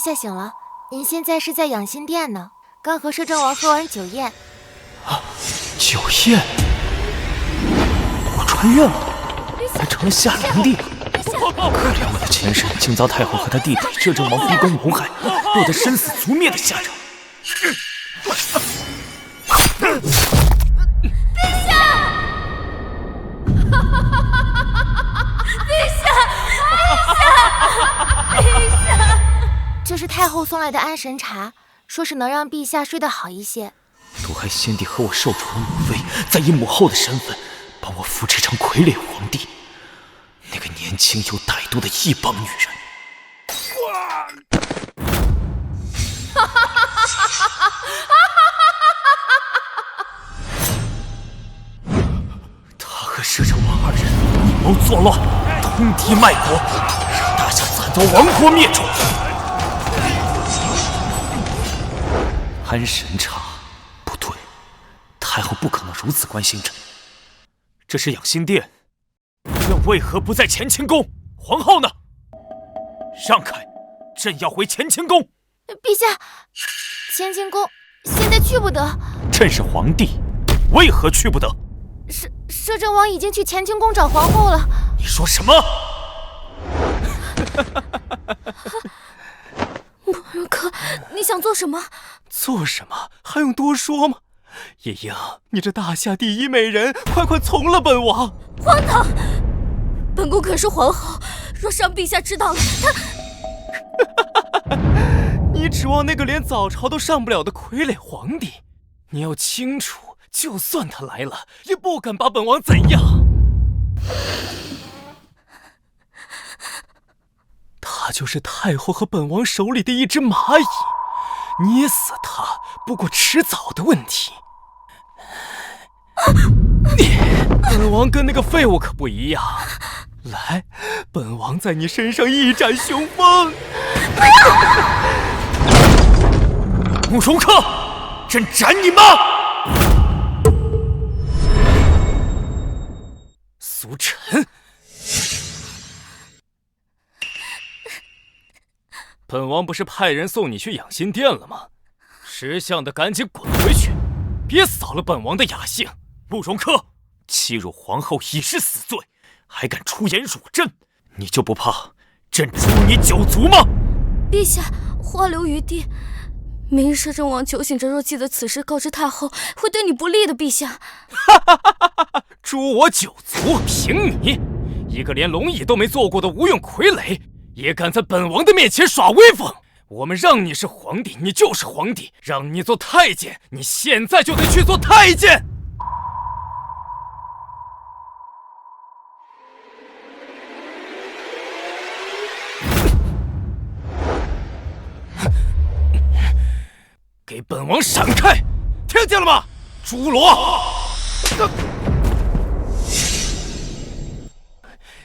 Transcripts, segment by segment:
下醒了，您现在是在养心殿呢，刚和摄政王喝完酒宴。酒宴？我穿越了，还成了夏灵帝了。可怜我的前世，竟遭太后和他弟弟摄政王逼宫谋害，落得身死族灭的下场。这是太后送来的安神茶，说是能让陛下睡得好一些。毒害先帝和我受宠的母妃，再以母后的身份把我扶持成傀儡皇帝，那个年轻又歹毒的异邦女人。他和摄政王二人密谋作乱，通敌卖国，让大夏惨遭亡国灭种。安神茶，不对，太后不可能如此关心朕。这是养心殿，朕为何不在乾清宫？皇后呢？让开，朕要回乾清宫。陛下，乾清宫现在去不得。朕是皇帝，为何去不得？摄政王已经去乾清宫找皇后了。你说什么？慕容可，你想做什么？做什么还用多说吗？夜莺，你这大夏第一美人，快从了本王！荒唐！本宫可是皇后，若是让陛下知道了，他……你指望那个连早朝都上不了的傀儡皇帝？你要清楚，就算他来了，也不敢把本王怎样。他就是太后和本王手里的一只蚂蚁，捏死他不过迟早的问题。本王跟那个废物可不一样，来，本王在你身上一展雄风。不要！慕容客，朕斩你妈！苏晨，本王不是派人送你去养心殿了吗？识相的赶紧滚回去，别扫了本王的雅兴。慕容客，欺辱皇后已是死罪，还敢出言辱朕，你就不怕朕诛你九族吗？陛下，话留余地。明日摄政王酒醒着，若记得此事告知太后，会对你不利的。陛下，诛我九族，凭你一个连龙椅都没坐过的无用傀儡，也敢在本王的面前耍威风？我们让你是皇帝，你就是皇帝；让你做太监，你现在就得去做太监。给本王闪开！听见了吗？侏罗！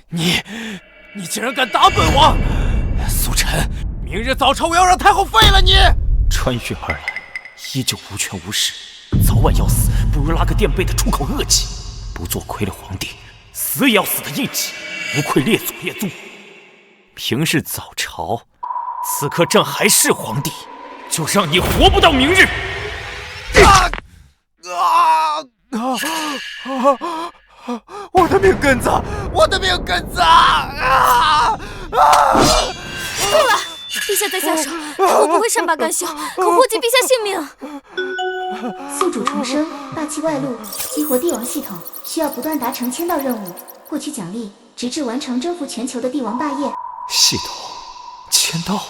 你竟然敢打本王！苏晨，明日早朝我要让太后废了你！穿越而来，依旧无权无势，早晚要死，不如拉个垫背的出口恶气。不做傀儡皇帝，死也要死的硬气，无愧列祖列宗。平日早朝，此刻朕还是皇帝，就让你活不到明日！我的命根子，我的命根子！够了！陛下再下手，我不会善罢甘休，可祸及陛下性命。宿主重生，霸气外露，激活帝王系统，需要不断达成签到任务，获取奖励，直至完成征服全球的帝王霸业。系统，签到，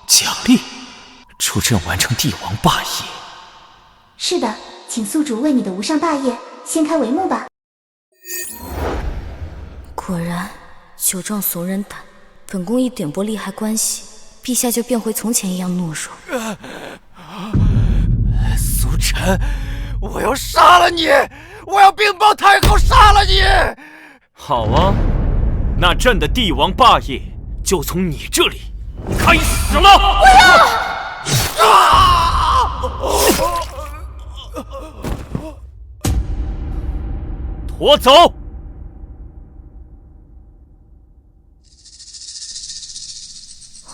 奖励，助朕完成帝王霸业。是的，请宿主为你的无上霸业掀开帷幕吧。果然，酒壮怂人胆。本宫一点拨利害关系，陛下就变回从前一样懦弱。苏晨，我要杀了你！我要禀报太后杀了你！好啊，那朕的帝王霸业就从你这里开始了！不要！拖走！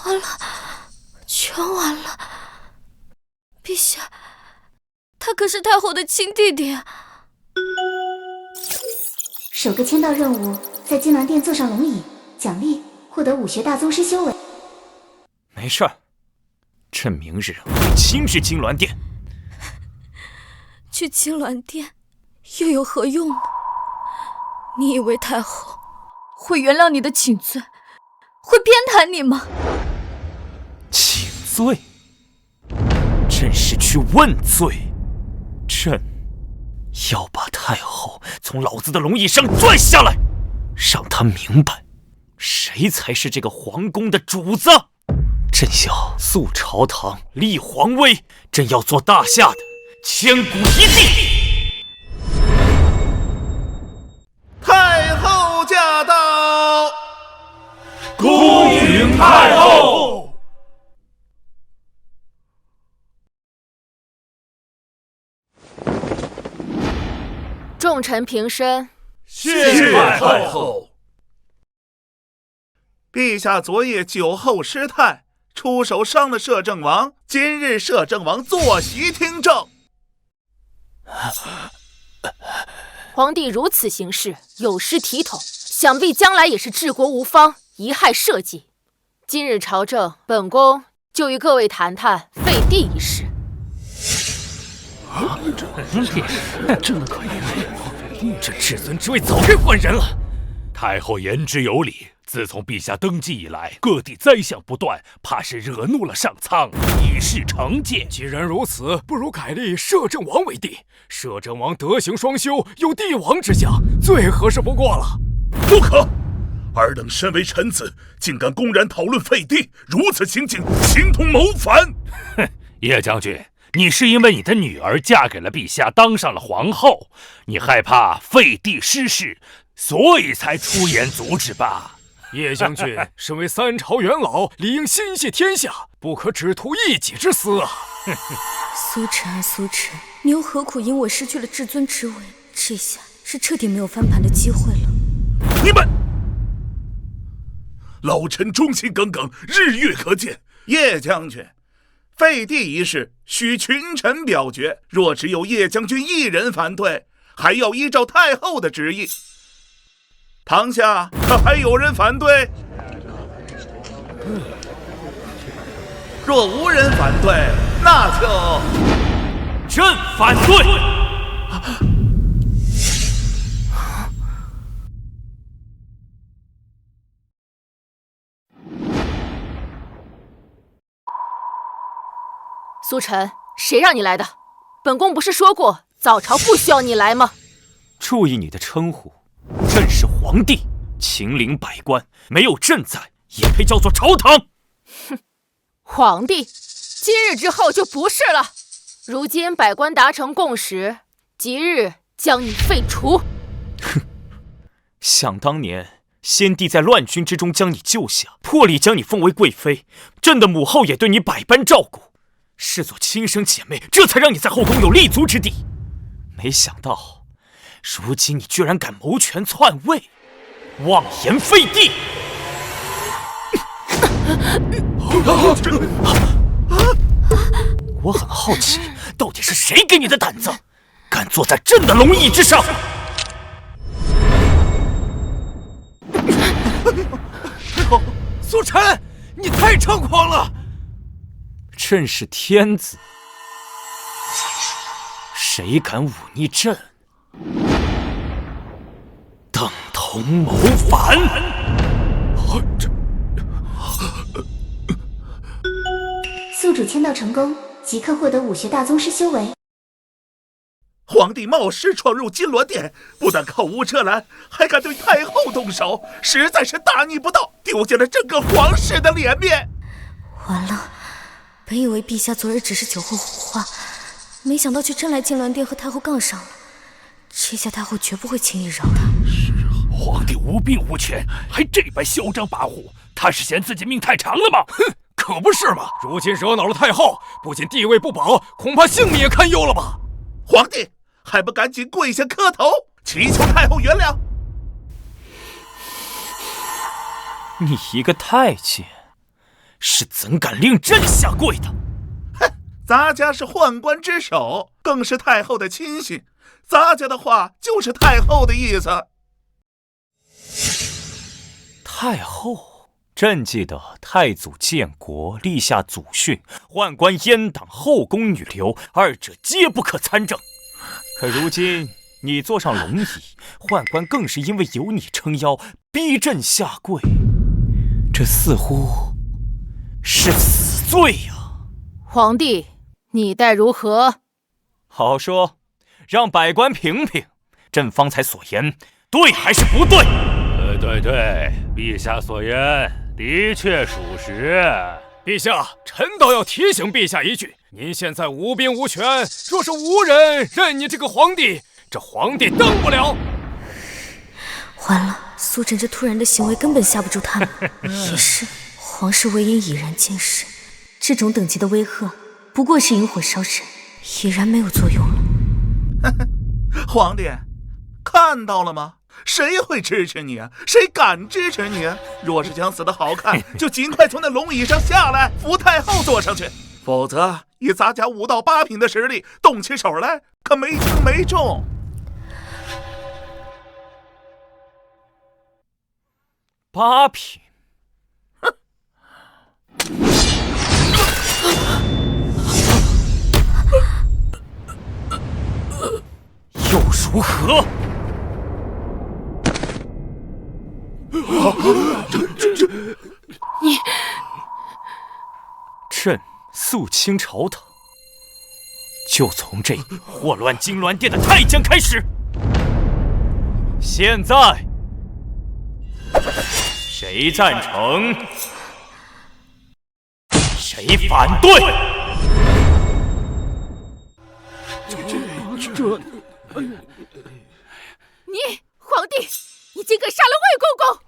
完了，全全完了。陛下，他可是太后的亲弟弟。首个签到任务，在金銮殿坐上龙椅，奖励获得武学大宗师修为。没事儿，朕明日会亲至金銮殿。去金銮殿又有何用呢？你以为太后会原谅你的请罪，会偏袒你吗？请罪？朕是去问罪。朕要把太后从老子的龙椅上拽下来，让她明白谁才是这个皇宫的主子。朕要肃朝堂，立皇威，朕要做大夏的千古一帝。太后驾到！恭迎太后！众臣平身。谢太后。陛下昨夜酒后失态，出手伤了摄政王，今日摄政王坐席听政。皇帝如此行事，有失体统，想必将来也是治国无方，贻害社稷。今日朝政，本宫就与各位谈谈废帝一事。真的可以？这至尊之位早该换人了。太后言之有理。自从陛下登基以来，各地灾象不断，怕是惹怒了上苍，以示惩戒。既然如此，不如改立摄政王为帝。摄政王德行双修，有帝王之相，最合适不过了。不可！尔等身为臣子，竟敢公然讨论废帝，如此情景，形同谋反。哼，叶将军，你是因为你的女儿嫁给了陛下，当上了皇后，你害怕废帝失势，所以才出言阻止吧？叶将军身为三朝元老，理应心系天下，不可只图一己之私啊！苏晨啊苏晨，你又何苦因我失去了至尊之位？这下是彻底没有翻盘的机会了。你们，老臣忠心耿耿，日月可见。叶将军，废帝一事需群臣表决，若只有叶将军一人反对，还要依照太后的旨意。堂下可还有人反对？若无人反对，那就朕反对。苏晨，谁让你来的？本宫不是说过早朝不需要你来吗？注意你的称呼。朕是皇帝，秦陵百官，没有朕在，也配叫做朝堂？哼，皇帝，今日之后就不是了。如今百官达成共识，即日将你废除。哼，想当年，先帝在乱军之中将你救下，破例将你封为贵妃，朕的母后也对你百般照顾，视作亲生姐妹，这才让你在后宫有立足之地。没想到。如今你居然敢谋权篡位，妄言废帝！我很好奇，到底是谁给你的胆子，敢坐在朕的龙椅之上？苏晨，你太猖狂了！朕是天子，谁敢忤逆朕？等同谋反！宿主签到成功，即刻获得武学大宗师修为。皇帝冒失闯入金銮殿，不但口无遮拦，还敢对太后动手，实在是大逆不道，丢尽了整个皇室的脸面。完了，本以为陛下昨日只是酒后胡话，没想到却真来金銮殿和太后杠上了。这下太后绝不会轻易饶他。是啊，皇帝无兵无权，还这般嚣张跋扈，他是嫌自己命太长了吗？哼，可不是嘛！如今惹恼了太后，不仅地位不保，恐怕性命也堪忧了吧？皇帝还不赶紧跪下磕头，祈求太后原谅！你一个太监，是怎敢令朕下跪的？哼，咱家是宦官之首，更是太后的亲信，咱家的话就是太后的意思。太后，朕记得太祖建国立下祖训，宦官阉党，后宫女流，二者皆不可参政。可如今你坐上龙椅，宦官更是因为有你撑腰，逼朕下跪，这似乎是死罪呀！皇帝，你待如何？好说，让百官评评，朕方才所言对还是不对？对，陛下所言的确属实。陛下，臣倒要提醒陛下一句：您现在无兵无权，若是无人认你这个皇帝，这皇帝当不了。完了，苏晨这突然的行为根本吓不住他们。也是，皇室威严已然见识，这种等级的威吓不过是引火烧身，已然没有作用了。皇帝，看到了吗？谁会支持你啊？谁敢支持你啊？若是想死得好看，就尽快从那龙椅上下来，扶太后坐上去。否则，以咱家5到8品的实力，动起手来可没轻没重。8品，又如何？你，朕肃清朝堂，就从这祸乱金銮殿的太监开始。现在，谁赞成？谁反对？你，皇帝，你竟敢杀了魏公公！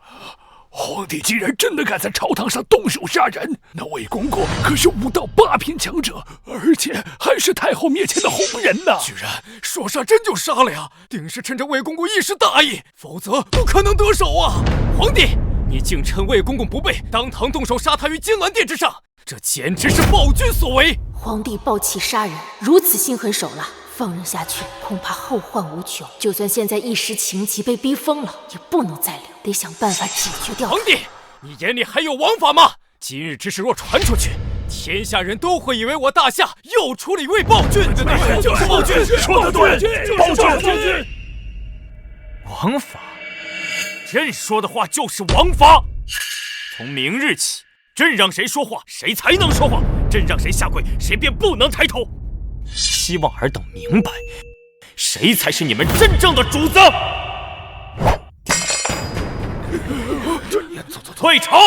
皇帝竟然真的敢在朝堂上动手杀人，那魏公公可是5到8品强者，而且还是太后面前的红人呐！居然说杀真就杀了呀！定是趁着魏公公一时大意，否则不可能得手啊！皇帝，你竟趁魏公公不备，当堂动手杀他于金銮殿之上，这简直是暴君所为！皇帝暴起杀人，如此心狠手辣，放任下去，恐怕后患无穷。就算现在一时情急被逼疯了，也不能再留，得想办法解决掉他。皇帝，你眼里还有王法吗？今日之事若传出去，天下人都会以为我大夏又出了一位暴君。对，就是暴君，说得对，暴君。王法，朕说的话就是王法。从明日起，朕让谁说话，谁才能说话；朕让谁下跪，谁便不能抬头。希望尔等明白，谁才是你们真正的主子。退朝！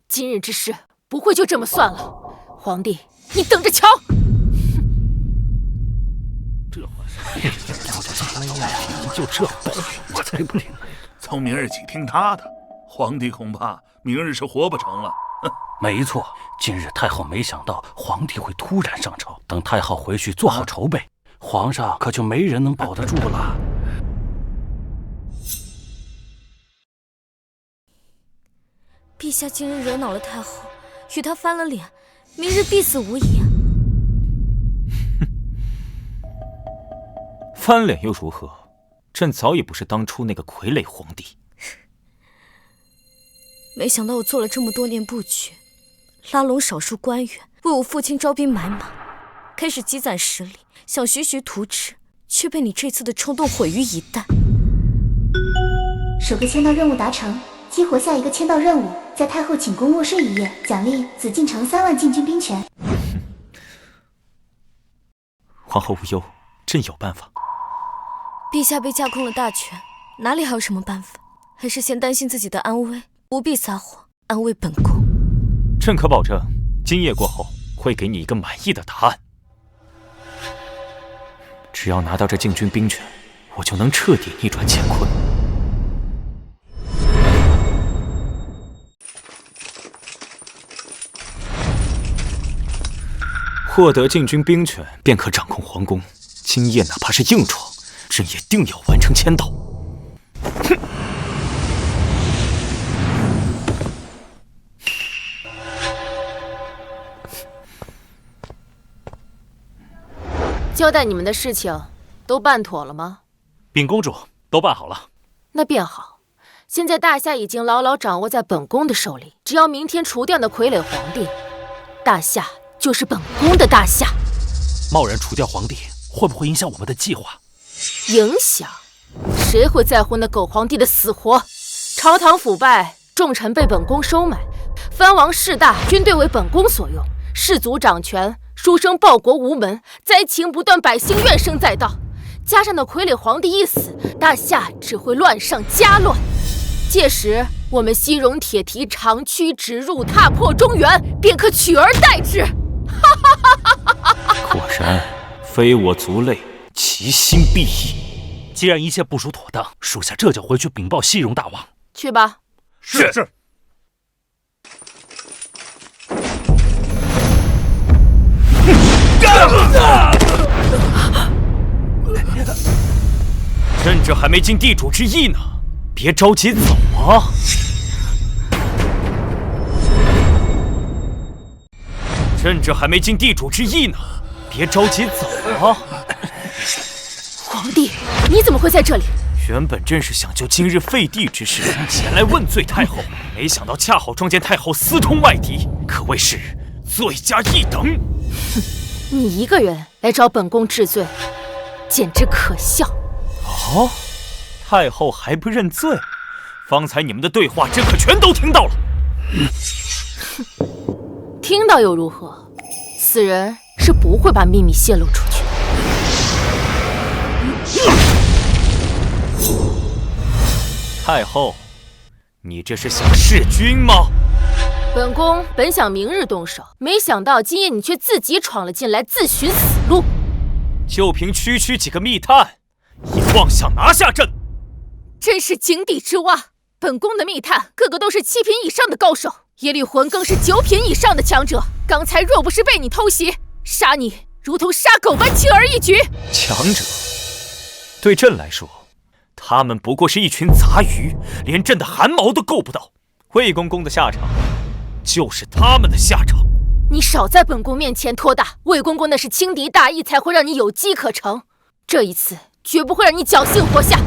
今日之事不会就这么算了，皇帝，你等着瞧！这话是就这本事，我才不听。从明日起听他的，皇帝恐怕明日是活不成了。没错，今日太后没想到皇帝会突然上朝，等太后回去做好筹备，皇上可就没人能保得住了。陛下今日惹恼了太后，与她翻了脸，明日必死无疑。翻脸又如何？朕早已不是当初那个傀儡皇帝。没想到我做了这么多年布局，拉拢少数官员，为我父亲招兵买马，开始积攒实力，想徐徐图纸，却被你这次的冲动毁于一旦。首个签到任务达成，激活下一个签到任务，在太后寝宫卧睡1夜，奖励紫禁城3万禁军兵权。皇后无忧，朕有办法。陛下被架空了大权，哪里还有什么办法？还是先担心自己的安危，不必撒谎，安慰本宫。朕可保证，今夜过后会给你一个满意的答案。只要拿到这禁军兵权，我就能彻底逆转乾坤。获得禁军兵权，便可掌控皇宫。今夜哪怕是硬闯，朕也定要完成签到。哼！交代你们的事情都办妥了吗？禀公主，都办好了。那便好。现在大夏已经牢牢掌握在本宫的手里，只要明天除掉那傀儡皇帝，大夏就是本宫的大夏。贸然除掉皇帝，会不会影响我们的计划？影响？谁会在乎那狗皇帝的死活？朝堂腐败，重臣被本宫收买，藩王势大，军队为本宫所用，士族掌权，书生报国无门，灾情不断，百姓怨声载道。加上那傀儡皇帝一死，大夏只会乱上加乱。届时，我们西戎铁蹄长驱直入，踏破中原，便可取而代之。果然，非我族类，其心必异。既然一切部署妥当，属下这就回去禀报西戎大王。去吧。是。朕这还没尽地主之谊呢，别着急走啊！朕这还没尽地主之谊呢，别着急走啊！皇帝，你怎么会在这里？原本朕是想就今日废帝之事前来问罪太后，没想到恰好撞见太后私通外敌，可谓是罪加一等。哼，你一个人来找本宫治罪，简直可笑。哦，太后还不认罪？方才你们的对话，朕可全都听到了。听到又如何？死人是不会把秘密泄露出去的。太后，你这是想弑君吗？本宫本想明日动手，没想到今夜你却自己闯了进来，自寻死路。就凭区区几个密探，也妄想拿下朕？真是井底之蛙！本宫的密探个个都是7品以上的高手，耶律魂更是9品以上的强者。刚才若不是被你偷袭，杀你如同杀狗般轻而易举。强者，对朕来说，他们不过是一群杂鱼，连朕的汗毛都够不到。魏公公的下场，就是他们的下场。你少在本宫面前托大，魏公公那是轻敌大意，才会让你有机可乘。这一次绝不会让你侥幸活下。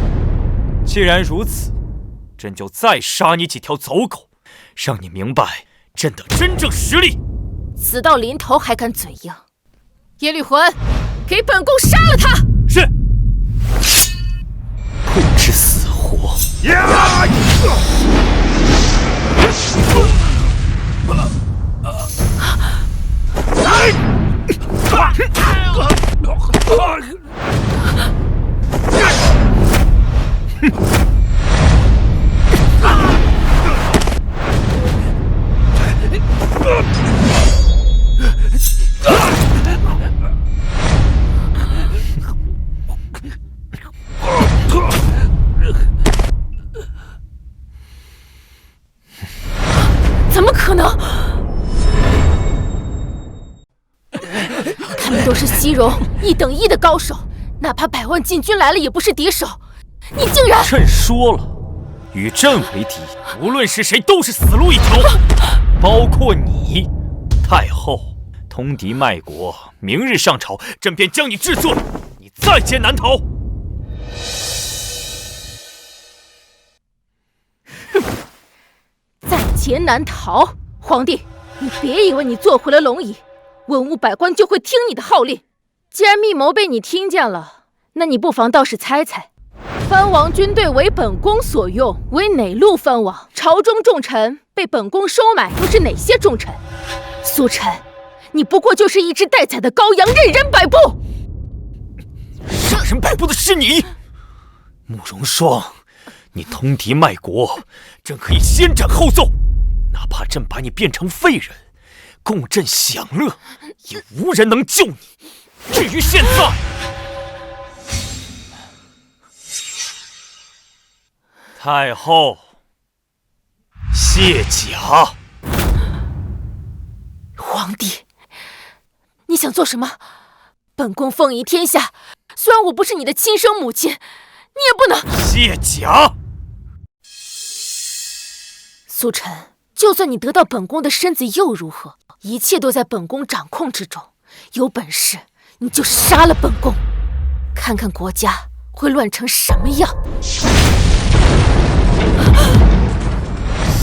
既然如此，朕就再杀你几条走狗，让你明白朕的真正实力。死到临头还敢嘴硬，耶律魂，给本宫杀了他！是。不知死活。怎么可能？他们都是西戎1等1的高手，哪怕100万禁军来了也不是敌手。你竟然……朕说了，与朕为敌，无论是谁都是死路一条，包括你，太后。通敌卖国，明日上朝，朕便将你治罪，你在劫难逃。在劫难逃！皇帝，你别以为你坐回了龙椅，文武百官就会听你的号令。既然密谋被你听见了，那你不妨倒是猜猜，藩王军队为本宫所用，为哪路藩王？朝中重臣被本宫收买，又是哪些重臣？苏晨，你不过就是一只待宰的羔羊，任人摆布。让人摆布的是你，慕容双，你通敌卖国，朕可以先斩后奏，哪怕朕把你变成废人，供朕享乐，也无人能救你。至于现在，太后，卸甲。皇帝，你想做什么？本宫凤仪天下，虽然我不是你的亲生母亲，你也不能……卸甲！苏晨，就算你得到本宫的身子又如何？一切都在本宫掌控之中。有本事你就杀了本宫，看看国家会乱成什么样。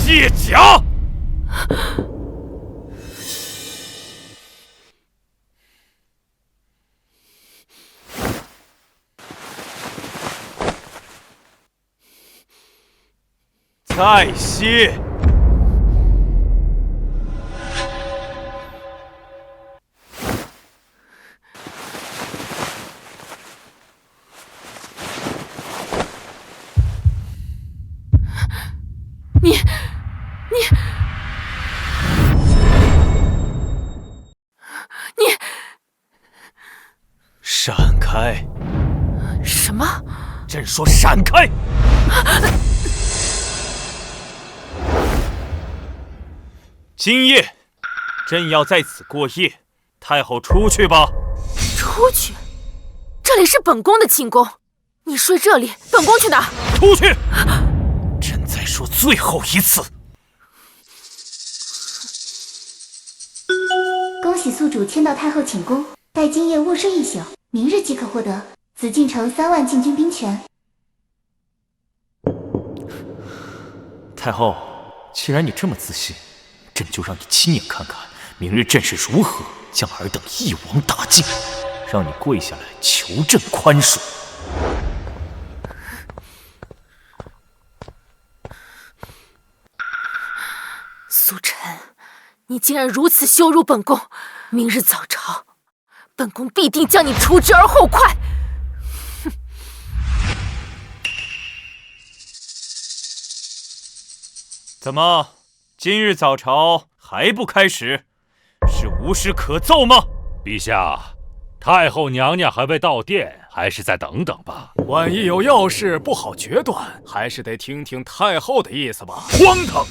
卸甲！再歇。你闪开！什么？朕说闪开！今夜，朕要在此过夜。太后出去吧。出去？这里是本宫的寝宫，你睡这里，本宫去哪？出去！朕再说最后一次。恭喜宿主迁到太后寝宫，待今夜卧睡一宿，明日即可获得紫禁城3万禁军兵权。太后，既然你这么自信，朕就让你亲眼看看，明日朕是如何将尔等一网打尽，让你跪下来求朕宽恕。苏晨，你竟然如此羞辱本宫！明日早朝，本宫必定将你除之而后快！怎么，今日早朝还不开始？是无事可奏吗？陛下，太后娘娘还未到殿，还是再等等吧。万一有要事不好决断，还是得听听太后的意思吧。荒唐！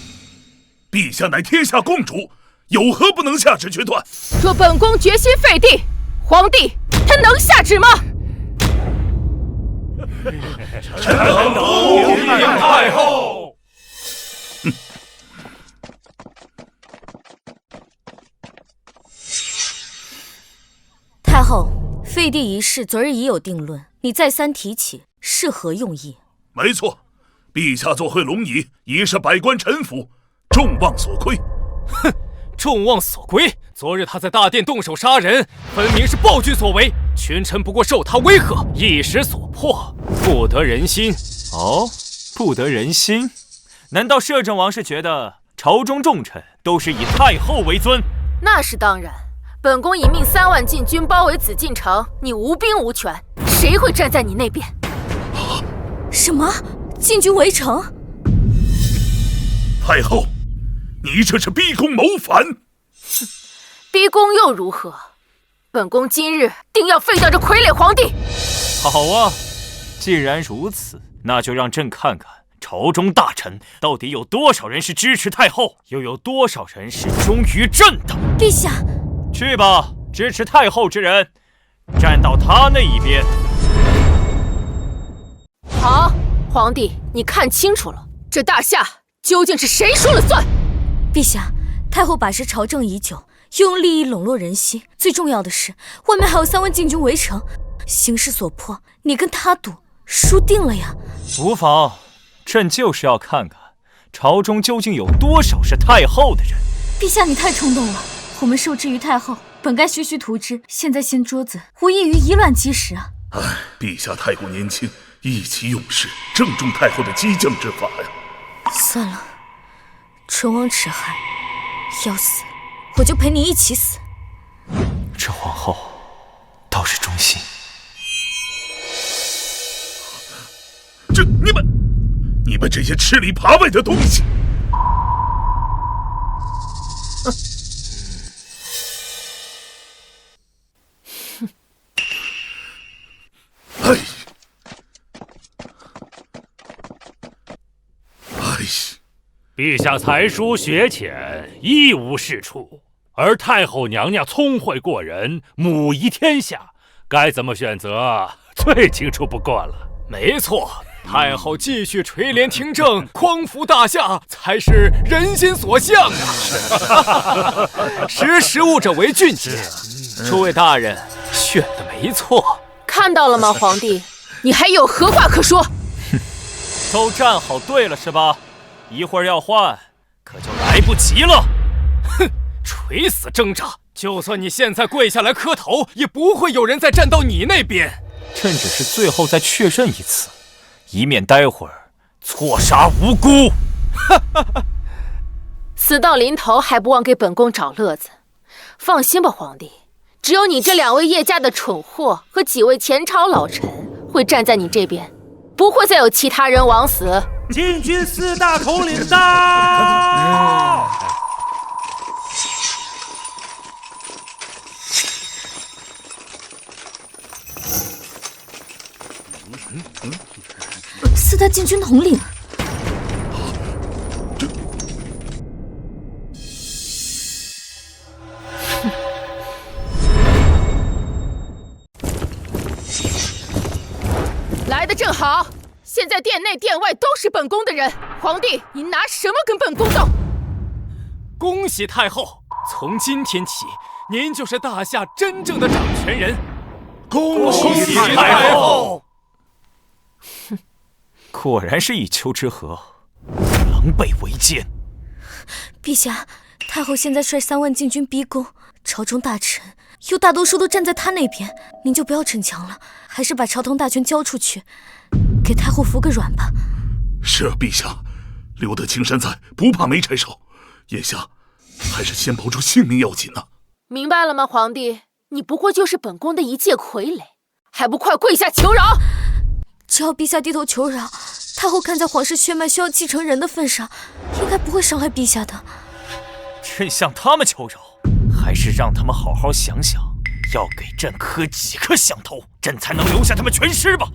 陛下乃天下共主，有何不能下旨决断？若本宫决心废帝，皇帝他能下旨吗？臣等不平太后。太后，废帝一事昨日已有定论，你再三提起，是何用意？没错，陛下坐回龙椅，已是百官臣服，众望所归。哼，众望所归！昨日他在大殿动手杀人，分明是暴君所为，群臣不过受他威吓，一时所迫，不得人心。哦，不得人心？难道摄政王是觉得朝中重臣都是以太后为尊？那是当然。本宫已命3万禁军包围紫禁城，你无兵无权，谁会站在你那边？什么？禁军围城？太后，你这是逼宫谋反！逼宫又如何？本宫今日定要废掉这傀儡皇帝！好啊，既然如此，那就让朕看看朝中大臣到底有多少人是支持太后，又有多少人是忠于朕的。陛下，去吧，支持太后之人，站到他那一边。好，皇帝，你看清楚了，这大夏究竟是谁说了算？陛下，太后把持朝政已久，又用利益笼络人心，最重要的是，外面还有3万禁军围城，形势所迫，你跟他赌，输定了呀！无妨，朕就是要看看朝中究竟有多少是太后的人。陛下，你太冲动了。我们受制于太后，本该徐徐图之，现在掀桌子，无异于以卵击石啊！唉，陛下太过年轻，意气用事，正中太后的激将之法呀。算了，唇亡齿寒，要死我就陪你一起死。这皇后倒是忠心。这你们这些吃里扒外的东西！哎，陛下才疏学浅，一无是处，而太后娘娘聪慧过人，母仪天下，该怎么选择最清楚不过了。没错，太后继续垂帘听政，匡扶大夏，才是人心所向啊！识时务者为俊杰，诸位大人选的没错。看到了吗，皇帝？你还有何话可说？哼，都站好队了是吧？一会儿要换，可就来不及了。哼，垂死挣扎！就算你现在跪下来磕头，也不会有人再站到你那边。朕只是最后再确认一次，以免待会儿错杀无辜。死到临头还不忘给本宫找乐子。放心吧，皇帝，只有你这2位叶家的蠢货和几位前朝老臣会站在你这边，不会再有其他人枉死。禁军4大统领到！4大禁军统领，来得正好，现在殿内殿外都是本宫的人，皇帝您拿什么跟本宫斗？恭喜太后，从今天起，您就是大夏真正的掌权人。恭喜太后！哼，果然是一丘之貉，狼狈为奸。陛下，太后现在率3万禁军逼宫，朝中大臣又大多数都站在他那边，您就不要逞强了，还是把朝堂大权交出去，给太后服个软吧。是啊，陛下，留得青山在，不怕没柴烧。眼下还是先保住性命要紧呢。明白了吗，皇帝？你不过就是本宫的一介傀儡，还不快跪下求饶！只要陛下低头求饶，太后看在皇室血脉需要继承人的份上，应该不会伤害陛下的。朕向他们求饶，还是让他们好好想想，要给朕磕几颗响头，朕才能留下他们全尸吧。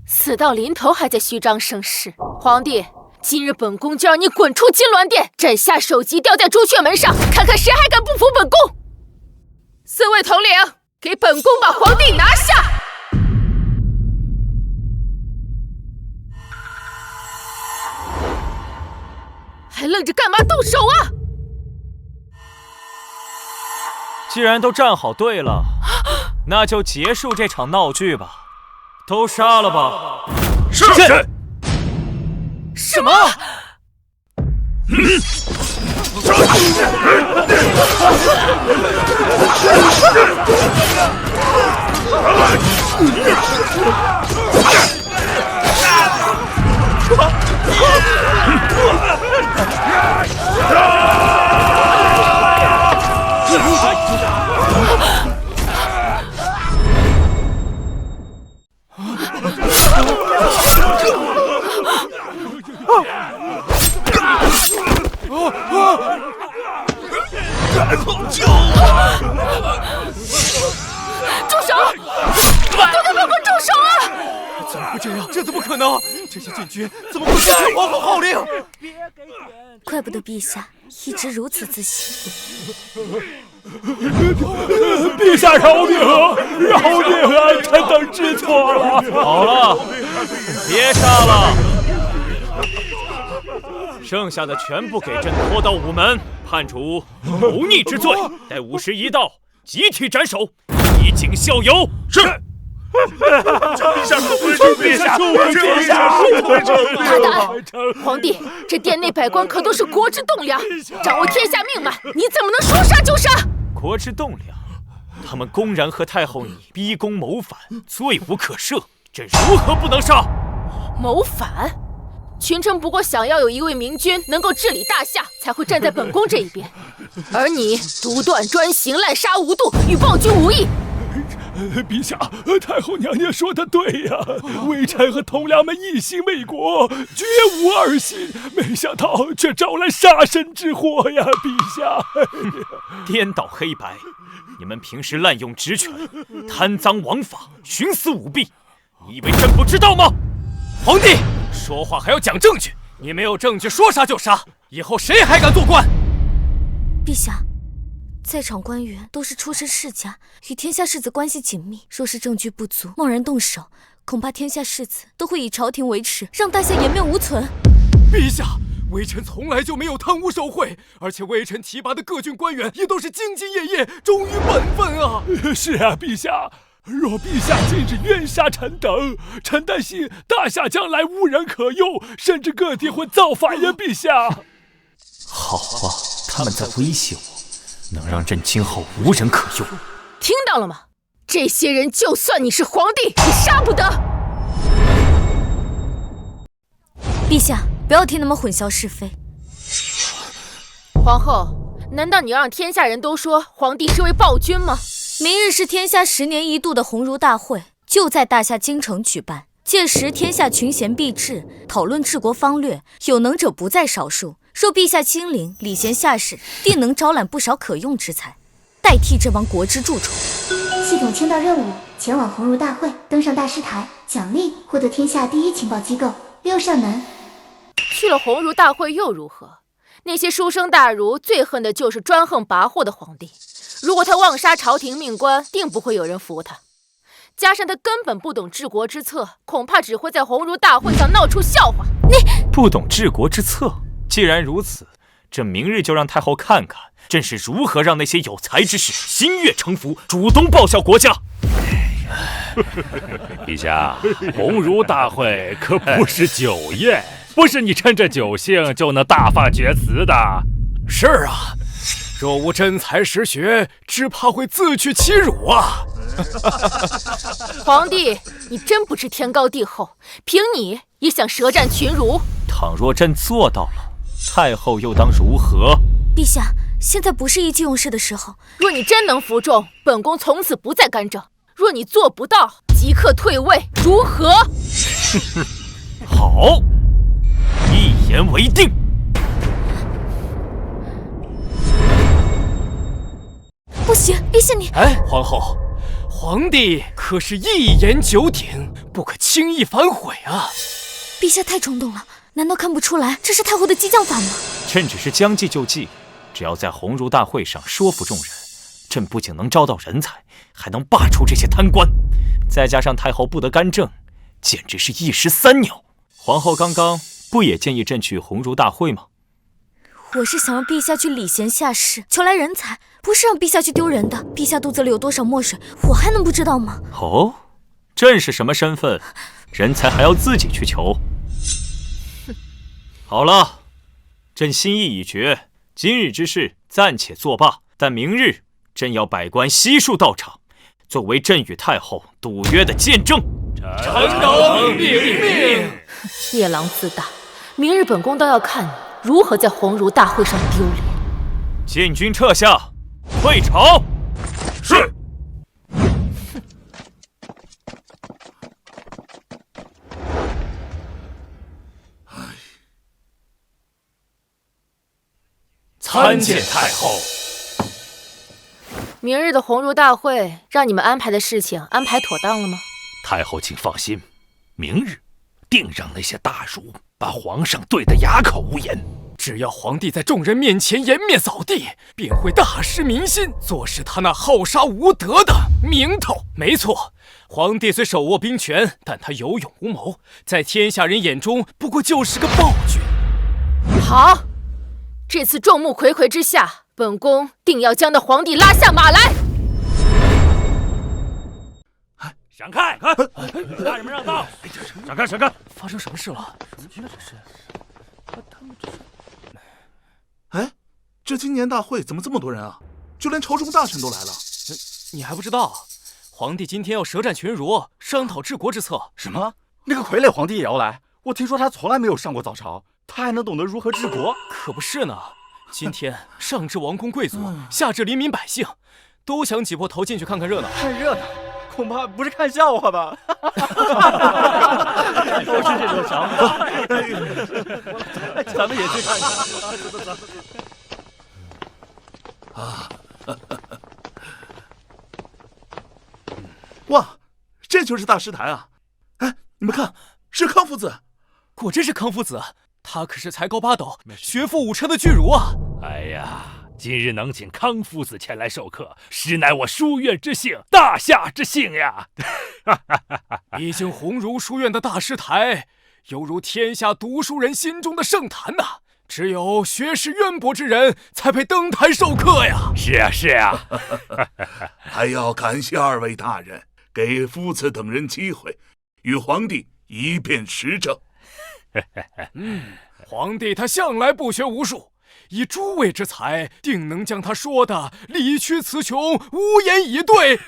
死到临头还在虚张声势，皇帝，今日本宫就让你滚出金銮殿，朕下首级吊在朱雀门上，看看谁还敢不服本宫。4位统领，给本宫把皇帝拿下！还愣着干嘛？动手啊！既然都站好队了，那就结束这场闹剧吧。都杀了吧！是。什么？住手！都给本宫住手啊！怎么会这样？这怎么可能？这些禁军怎么会不听皇后号令？怪不得陛下一直如此自信。陛下饶命啊！饶命啊！臣等知错了。好了，别杀了，剩下的全部给朕拖到午门，判处谋逆之罪，待午时一到，集体斩首，以儆效尤。是。陛下，陛下，陛下！大胆！皇帝，这殿内百官可都是国之栋梁，掌握天下命脉，你怎么能说杀就杀？国之栋梁，他们公然和太后你逼宫谋反，罪无可赦，朕如何不能杀？谋反？群臣不过想要有一位明君能够治理大夏，才会站在本宫这一边，而你独断专行，滥杀无度，与暴君无异。陛下，太后娘娘说的对呀，微臣和同僚们一心为国，绝无二心，没想到却招来杀身之祸呀！陛下，颠倒黑白，你们平时滥用职权，贪赃枉法，徇私舞弊，你以为朕不知道吗？皇帝，说话还要讲证据，你没有证据说杀就杀，以后谁还敢做官？陛下，在场官员都是出身世家，与天下士子关系紧密，若是证据不足，贸然动手，恐怕天下士子都会以朝廷为耻，让大夏颜面无存。陛下，微臣从来就没有贪污受贿，而且微臣提拔的各郡官员也都是兢兢业业、忠于本分啊。是啊，陛下。若陛下今日冤杀臣等，臣担心大夏将来无人可用，甚至各地会造反呀！陛下。好啊，他们在威胁我，能让朕今后无人可用。听到了吗？这些人就算你是皇帝，也杀不得。陛下，不要听他们混淆是非。皇后，难道你要让天下人都说皇帝是位暴君吗？明日是天下10年一度的鸿儒大会，就在大夏京城举办。届时天下群贤毕至，讨论治国方略，有能者不在少数。若陛下亲临，礼贤下士，定能招揽不少可用之才，代替这帮国之蛀虫。系统签到任务：前往鸿儒大会，登上大师台，奖励获得天下第1情报机构6扇门。去了鸿儒大会又如何？那些书生大儒最恨的就是专横跋扈的皇帝。如果他妄杀朝廷命官，定不会有人服他。加上他根本不懂治国之策，恐怕只会在鸿儒大会上闹出笑话。你不懂治国之策？既然如此，这明日就让太后看看朕是如何让那些有才之士心悦诚服，主动报效国家。陛下，鸿儒大会可不是酒宴，不是你趁着酒兴就能大放厥词的。是啊。若无真才实学，只怕会自取其辱啊！皇帝，你真不知天高地厚，凭你也想舌战群儒？倘若朕做到了，太后又当如何？陛下，现在不是意气用事的时候。若你真能服众，本宫从此不再干政；若你做不到，即刻退位，如何？好，一言为定。不行，陛下你……哎，皇后，皇帝可是一言九鼎，不可轻易反悔啊！陛下太冲动了，难道看不出来这是太后的激将法吗？朕只是将计就计，只要在鸿儒大会上说服众人，朕不仅能招到人才，还能罢黜这些贪官。再加上太后不得干政，简直是一石三鸟。皇后刚刚不也建议朕去鸿儒大会吗？我是想让陛下去礼贤下士，求来人才，不是让陛下去丢人的。陛下肚子里有多少墨水，我还能不知道吗？哦，朕是什么身份？人才还要自己去求？好了，朕心意已决，今日之事暂且作罢。但明日朕要百官悉数到场，作为朕与太后赌约的见证。臣等领命。夜郎自大，明日本宫倒要看你如何在鸿儒大会上丢脸。禁军撤下，退朝。是。参见太后。明日的鸿儒大会，让你们安排的事情安排妥当了吗？太后请放心，明日定让那些大儒把皇上对得哑口无言。只要皇帝在众人面前颜面扫地，便会大失民心，坐实他那好杀无德的名头。没错，皇帝虽手握兵权，但他有勇无谋，在天下人眼中不过就是个暴君。好，这次众目睽睽之下，本宫定要将那皇帝拉下马来。闪开！大人们让道！闪开！闪开！发生什么事了？这是？他们这是？哎，这今年大会怎么这么多人啊？就连朝中大臣都来了。你还不知道？皇帝今天要舌战群儒，商讨治国之策。什么？那个傀儡皇帝也要来？我听说他从来没有上过早朝，他还能懂得如何治国？可不是呢。今天上至王公贵族，下至黎民百姓，都想挤破头进去看看热闹。看热闹？恐怕不是看笑话吧？都是这种想法。咱们也去看看。啊！哇，这就是大师台啊！哎，你们看，是康夫子。果真是康夫子，他可是才高八斗、学富五车的巨儒啊！哎呀，今日能请康夫子前来授课，实乃我书院之幸，大夏之幸呀！毕竟鸿儒书院的大师台，犹如天下读书人心中的圣坛呐。只有学识渊博之人才配登台授课呀！是啊，是啊。还要感谢二位大人，给夫子等人机会，与皇帝一辩实证。皇帝他向来不学无术，以诸位之才，定能将他说的理屈词穷，无言以对。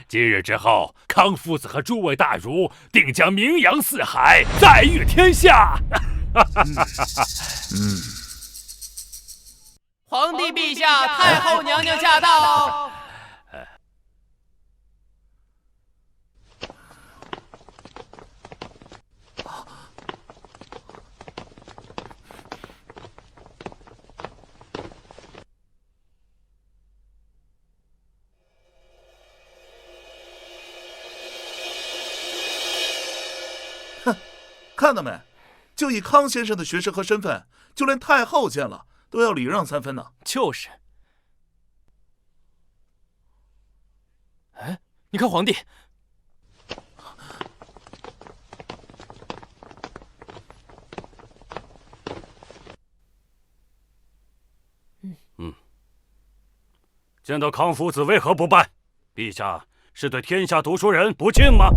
今日之后，康夫子和诸位大儒定将名扬四海，载誉天下。皇帝陛下，太后娘娘驾到。哼，看到没？就以康先生的学识和身份，就连太后见了都要礼让3分呢。就是。哎，你看皇帝。见到康夫子为何不拜？陛下是对天下读书人不敬吗？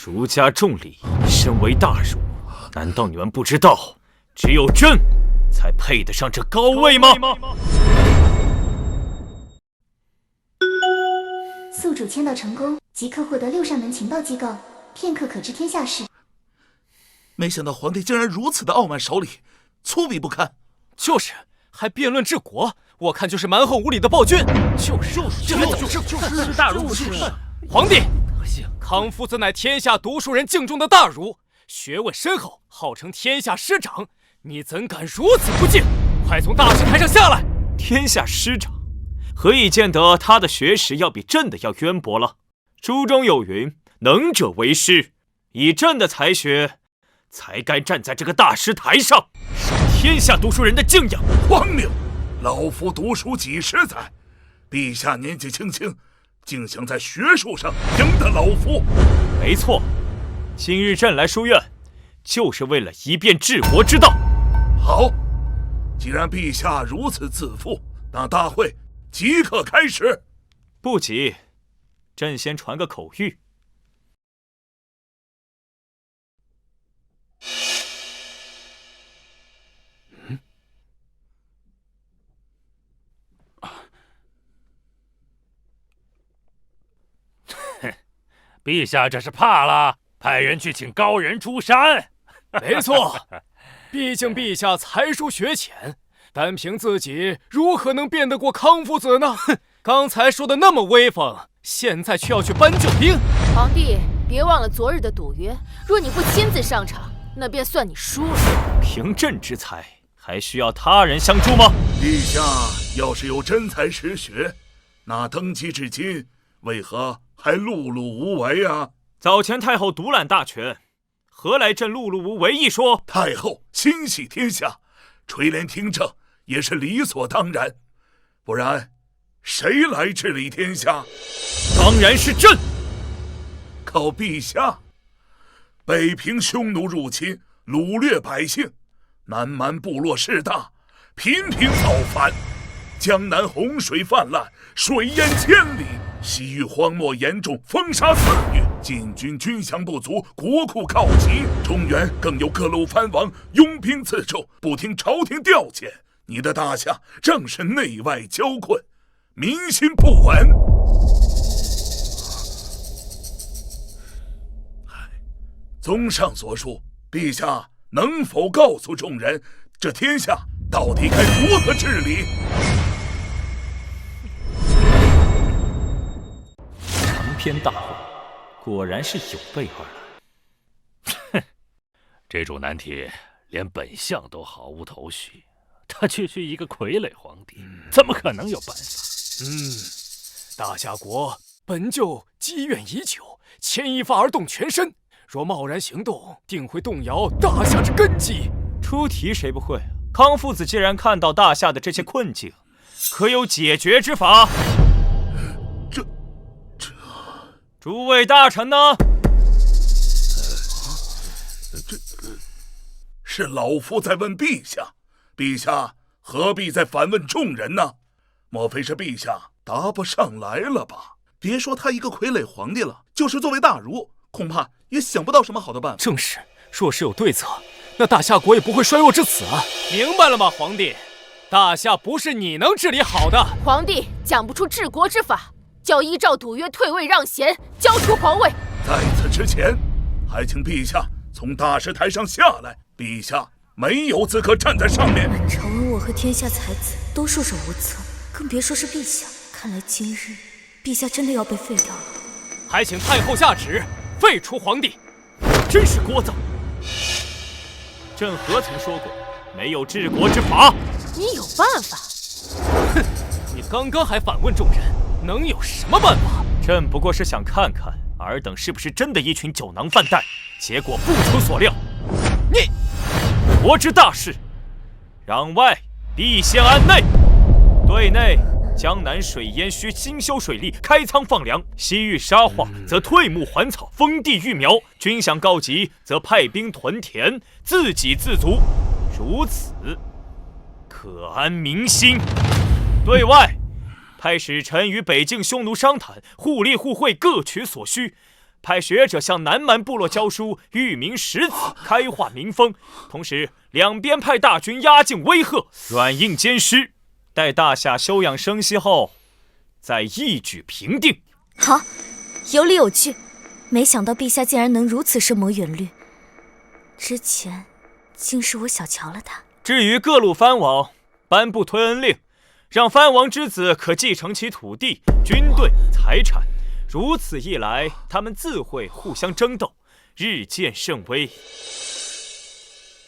儒家重礼，身为大儒，难道你们不知道，只有朕才配得上这高位吗？宿主签到成功，即刻获得6扇门情报机构，片刻可知天下事。没想到皇帝竟然如此的傲慢守礼，粗鄙不堪。就是，还辩论治国，我看就是蛮横无理的暴君。就是大儒不是皇帝。康夫子乃天下读书人敬重的大儒，学问深厚，号称天下师长。你怎敢如此不敬？快从大师台上下来！天下师长，何以见得他的学识要比朕的要渊博了？书中有云：“能者为师。”以朕的才学，才该站在这个大师台上，受天下读书人的敬仰。荒谬！老夫读书几十载，陛下年纪轻轻，竟想在学术上赢得老夫。没错，今日朕来书院，就是为了一辩治国之道。好，既然陛下如此自负，那大会即刻开始。不急，朕先传个口谕。陛下这是怕了，派人去请高人出山。没错，毕竟陛下才疏学浅，单凭自己如何能辩得过康夫子呢？哼，刚才说的那么威风，现在却要去搬救兵。皇帝，别忘了昨日的赌约，若你不亲自上场，那便算你输了。凭朕之才，还需要他人相助吗？陛下要是有真才实学，那登基至今为何还碌碌无为啊？早前太后独揽大权，何来朕碌碌无为一说？太后心系天下，垂帘听政也是理所当然，不然谁来治理天下？当然是朕。靠陛下！北平匈奴入侵，掳掠百姓，南蛮部落势大，频频造反，江南洪水泛滥，水淹千里，西域荒漠严重，风沙肆虐，晋军军饷不足，国库告急，中原更有各路藩王拥兵自重，不听朝廷调遣。你的大夏正是内外交困，民心不稳。综上所述，陛下能否告诉众人，这天下到底该如何治理？长篇大论，果然是有备而来。哼，这种难题连本相都毫无头绪，他区区一个傀儡皇帝，怎么可能有办法？大夏国本就积怨已久，牵一发而动全身，若贸然行动，定会动摇大夏之根基。出题谁不会？康父子既然看到大夏的这些困境，可有解决之法？这，诸位大臣呢？这是老夫在问陛下，陛下何必再反问众人呢？莫非是陛下答不上来了吧？别说他一个傀儡皇帝了，就是作为大儒，恐怕也想不到什么好的办法。正是，若是有对策，那大夏国也不会衰弱至此啊！明白了吗，皇帝？大夏不是你能治理好的。皇帝讲不出治国之法，就依照赌约退位让贤，交出皇位。在此之前，还请陛下从大石台上下来。陛下没有资格站在上面。朝文我和天下才子都束手无策，更别说是陛下。看来今日陛下真的要被废掉了。还请太后下旨废除皇帝。真是聒噪！朕何曾说过没有治国之法？你有办法？哼！你刚刚还反问众人，能有什么办法？朕不过是想看看尔等是不是真的一群酒囊饭袋，结果不出所料。你国之大事，攘外必先安内。对内，江南水淹需兴修水利，开仓放粮；西域沙化，则退牧还草，封地育苗。军饷告急，则派兵屯田，自给自足。如此，可安民心。对外，派使臣与北境匈奴商谈，互利互惠，各取所需。派学者向南蛮部落教书，育民识字，开化民风。同时，两边派大军压境威吓，软硬兼施。待大夏休养生息后，再一举平定。好，有理有据。没想到陛下竟然能如此深谋远虑，之前竟是我小瞧了他。至于各路藩王，颁布推恩令，让藩王之子可继承其土地、军队、财产。如此一来，他们自会互相争斗，日渐甚微。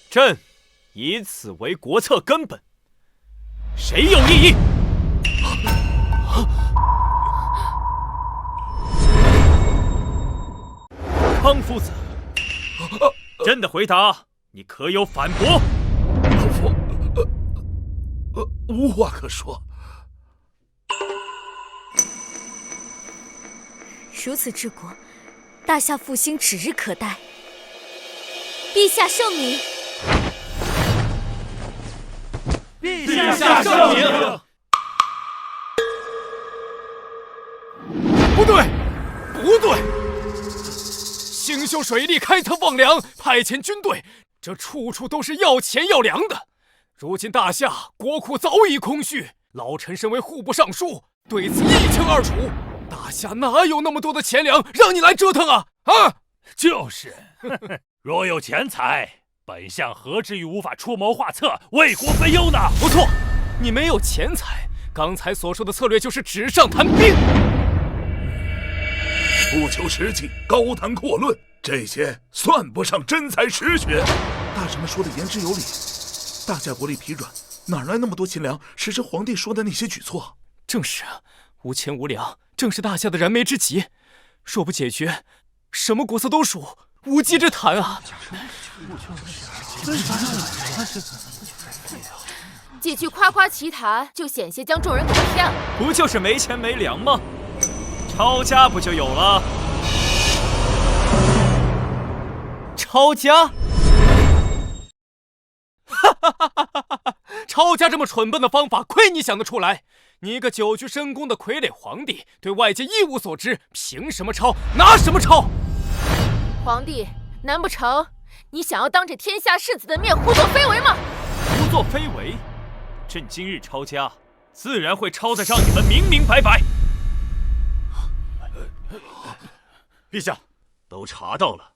朕以此为国策根本，谁有异议？康夫子，朕的回答你可有反驳？无话可说。如此治国，大夏复兴指日可待。陛下圣明。陛下圣明。不对，不对！兴修水利，开仓放粮，派遣军队，这处处都是要钱要粮的。如今大夏国库早已空虚，老臣身为户部尚书，对此一清二楚。大夏哪有那么多的钱粮让你来折腾啊？啊！就是，若有钱财，本相何至于无法出谋划策，为国分忧呢？不错，你没有钱财，刚才所说的策略就是纸上谈兵。不求实际，高谈阔论，这些算不上真才实学。大臣们说的言之有理，大夏国力疲软，哪来那么多钱粮实施皇帝说的那些举措？正是啊，无钱无粮，正是大夏的燃眉之急。若不解决，什么国策都属无稽之谈啊！几句夸夸其谈，就险些将众人给骗了。不就是没钱没粮吗？抄家不就有了？抄家？抄家这么蠢笨的方法，亏你想得出来！你一个久居深宫的傀儡皇帝，对外界一无所知，凭什么抄？拿什么抄？皇帝，难不成你想要当着天下士子的面胡作非为吗？胡作非为？朕今日抄家，自然会抄得让你们明明白白。陛下，都查到了。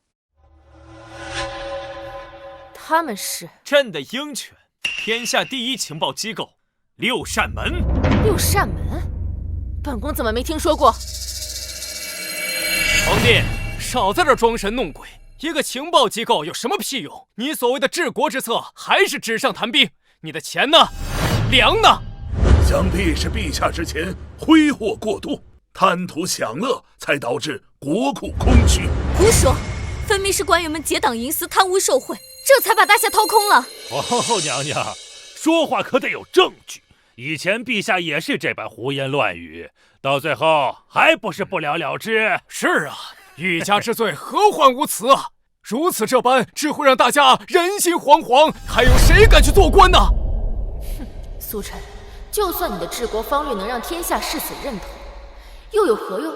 他们是朕的鹰犬，天下第一情报机构六扇门。六扇门？本宫怎么没听说过？皇帝，少在这装神弄鬼！一个情报机构有什么屁用？你所谓的治国之策还是纸上谈兵？你的钱呢？粮呢？想必是陛下之前挥霍过度，贪图享乐，才导致国库空虚。胡说！分明是官员们结党营私、贪污受贿，这才把大夏掏空了。皇后娘娘，说话可得有证据。以前陛下也是这般胡言乱语，到最后还不是不了了之？是啊，欲加之罪，何患无辞啊！如此这般，只会让大家人心惶惶，还有谁敢去做官呢？哼，苏晨，就算你的治国方略能让天下士子认同，又有何用？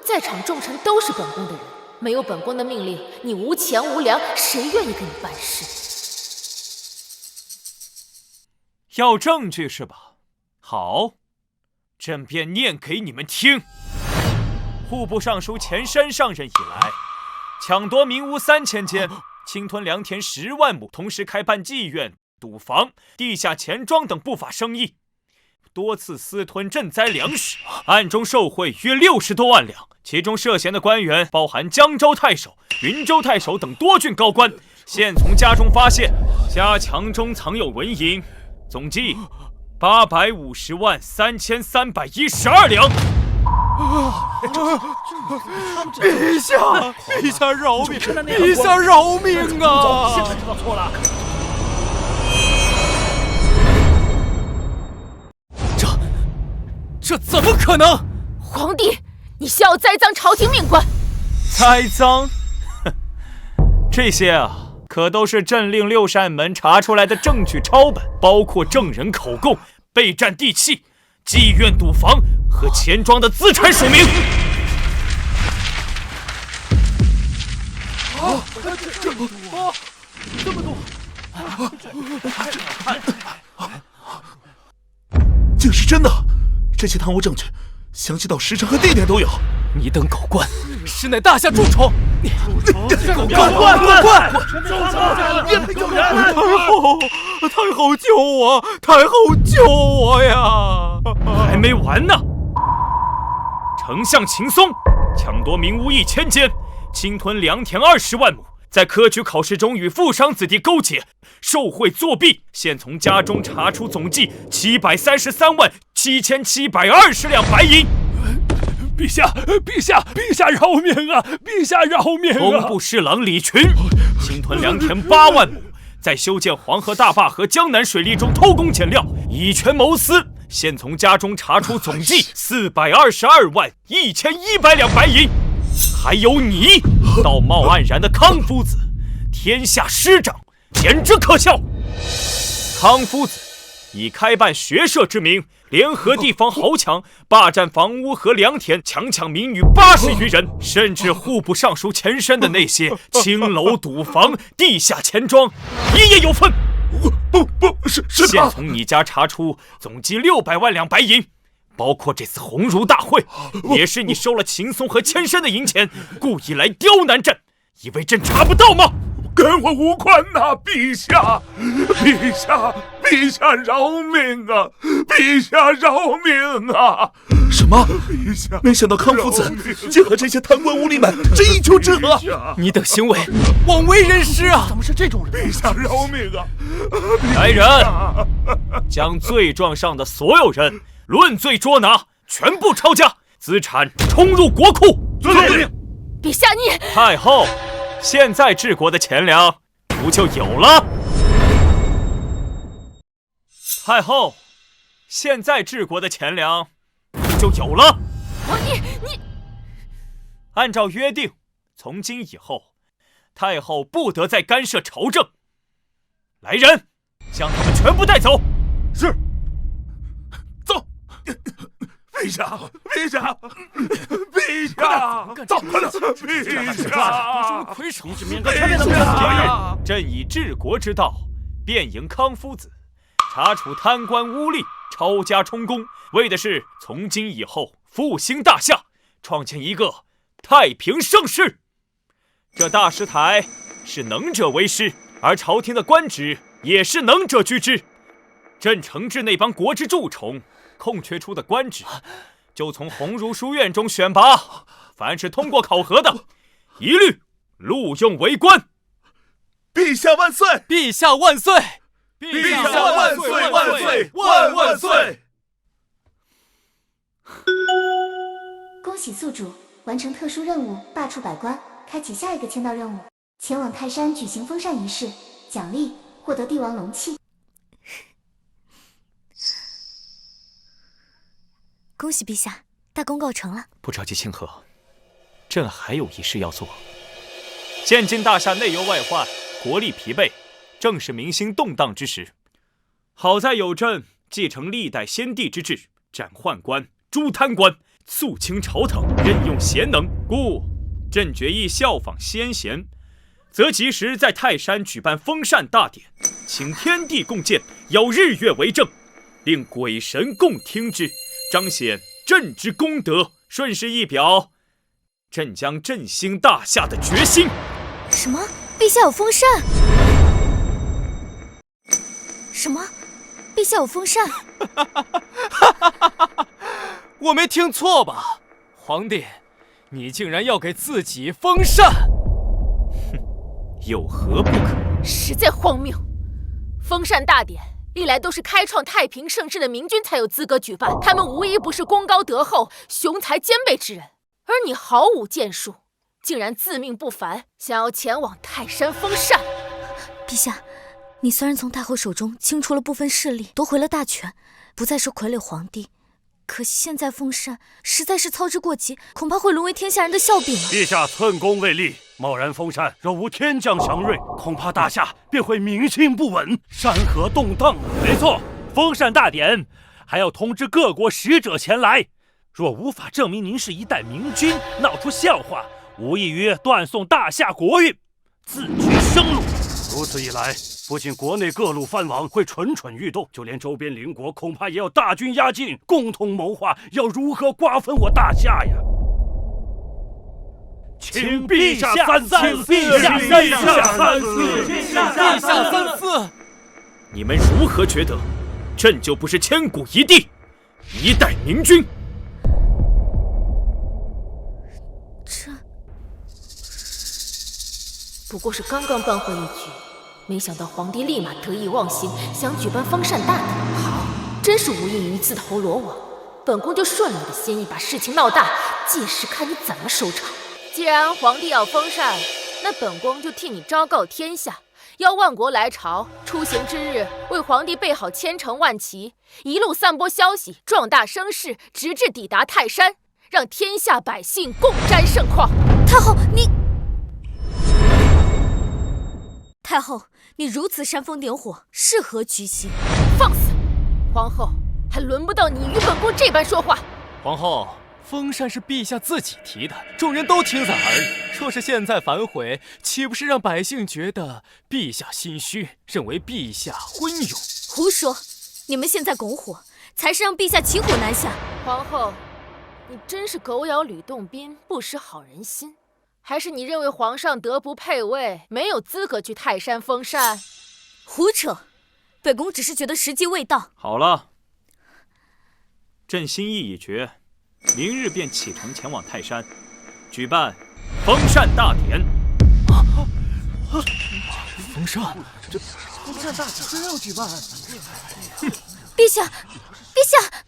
在场重臣都是本宫的人，没有本宫的命令，你无钱无粮，谁愿意跟你办事？要证据是吧？好，朕便念给你们听。户部尚书钱山上任以来，抢夺民屋3000间，侵吞良田10万亩，同时开办妓院、赌坊、地下钱庄等不法生意，多次私吞赈灾粮食，暗中受贿约60多万两。其中涉嫌的官员包含江州太守、云州太守等多郡高官。现从家中发现，家墙中藏有纹银，总计850万3312两。陛下，陛下饶命！陛下饶命啊！现在知道错了。这怎么可能？皇帝，你笑要栽赃朝廷命官？栽赃？这些啊，可都是朕令6扇门查出来的证据抄本，包括证人口供、备战地契、妓院、赌坊和钱庄的资产署名。这么多！竟是真的！这些贪污证据，详细到时辰和地点都有。你等狗官，实乃大夏蛀虫！狗官！有人！太后救我！太后救我呀！还没完呢！丞相秦松抢夺民屋1000间，侵吞良田20万亩，在科举考试中与富商子弟勾结，受贿作弊。现从家中查出总计733万7720两白银。陛下饶命啊！陛下饶命啊！工部侍郎李群侵吞良田8万亩，在修建黄河大坝和江南水利中偷工减料，以权谋私。现从家中查出总计422万1100两白银。还有你，道貌岸然的康夫子，天下师长，简直可笑！康夫子以开办学社之名，联合地方豪强，霸占房屋和良田，强抢民女80余人，甚至户部尚书前身的那些青楼、赌坊、地下钱庄，你也有份。不是现从你家查出总计600万两白银，包括这次鸿儒大会，也是你收了秦松和千申的银钱，故意来刁难朕，以为朕查不到吗？跟我无关呐，陛下饶命啊！陛下饶命啊！什么？陛下，没想到康夫子竟和这些贪官污吏们这一丘之貉！你等行为枉为人师啊！怎么是这种人？陛下饶命啊！来人，将罪状上的所有人论罪捉拿，全部抄家，资产冲入国库。遵命。陛下你……太后，现在治国的钱粮不就有了？太后，现在治国的钱粮不就有了？皇帝，你按照约定，从今以后，太后不得再干涉朝政。来人，将他们全部带走。是。走。陛下，走，快点！陛下，魁首，你只面对全面的问题。朕以治国之道，辩迎康夫子，查处贪官污吏、抄家充公，为的是从今以后复兴大夏，创建一个太平盛世。这大师台是能者为师，而朝廷的官职也是能者居之。朕惩治那帮国之蛀虫，空缺出的官职，就从鸿儒书院中选拔，凡是通过考核的，一律录用为官。陛下万岁！陛下万岁！陛下万岁！万岁！万岁！恭恭喜宿主完成特殊任务，罢黜百官，开启下一个签到任务，前往泰山举行封禅仪式，奖励获得帝王龙器。恭喜陛下，大功告成了。不着急清河，朕还有一事要做。现今大夏内忧外患，国力疲惫，正是民心动荡之时。好在有朕继承历代先帝之制，斩宦官、诛贪官，肃清朝堂，任用贤能，故朕决意效仿先贤，则及时在泰山举办封禅大典，请天地共鉴，邀日月为证，令鬼神共听之，彰显朕之功德。顺势一表，朕将振兴大夏的决心。什么？陛下有封禅？什么？陛下有封禅？我没听错吧？皇帝，你竟然要给自己封禅？哼，有何不可？实在荒谬！封禅大典历来都是开创太平盛世的明君才有资格举办，他们无一不是功高德厚、雄才兼备之人，而你毫无建树，竟然自命不凡，想要前往泰山封禅。陛下，你虽然从太后手中清除了部分势力，夺回了大权，不再是傀儡皇帝，可现在封禅实在是操之过急，恐怕会沦为天下人的笑柄了。陛下寸功未立，贸然封禅，若无天降祥瑞，恐怕大夏便会民心不稳，山河动荡。没错，封禅大典还要通知各国使者前来，若无法证明您是一代明君，闹出笑话，无异于断送大夏国运，自取生路。如此一来，不仅国内各路藩王会蠢蠢欲动，就连周边邻国恐怕也要大军压境，共同谋划要如何瓜分我大夏呀！请陛下三思！陛下三思！陛下三思！你们如何觉得朕就不是千古一帝，一代明君？这不过是刚刚扳回一局，没想到皇帝立马得意忘形，想举办封禅大典。好，真是无异于自投罗网。本宫就顺了你的心意，把事情闹大，届时看你怎么收场。既然皇帝要封禅，那本宫就替你昭告天下，邀万国来朝，出行之日为皇帝备好千乘万骑，一路散播消息，壮大声势，直至抵达泰山，让天下百姓共沾盛况。太后，你……太后，你如此煽风点火，是何居心？放肆！皇后，还轮不到你与本宫这般说话。皇后，封禅是陛下自己提的，众人都听在耳里。若是现在反悔，岂不是让百姓觉得陛下心虚，认为陛下昏庸？胡说！你们现在拱火，才是让陛下骑虎难下。皇后，你真是狗咬吕洞宾，不识好人心。还是你认为皇上德不配位，没有资格去泰山封禅？胡扯！本宫只是觉得时机未到。好了，朕心意已决，明日便启程前往泰山，举办封禅大典。封禅？这封禅大典真要举办？陛下，陛下！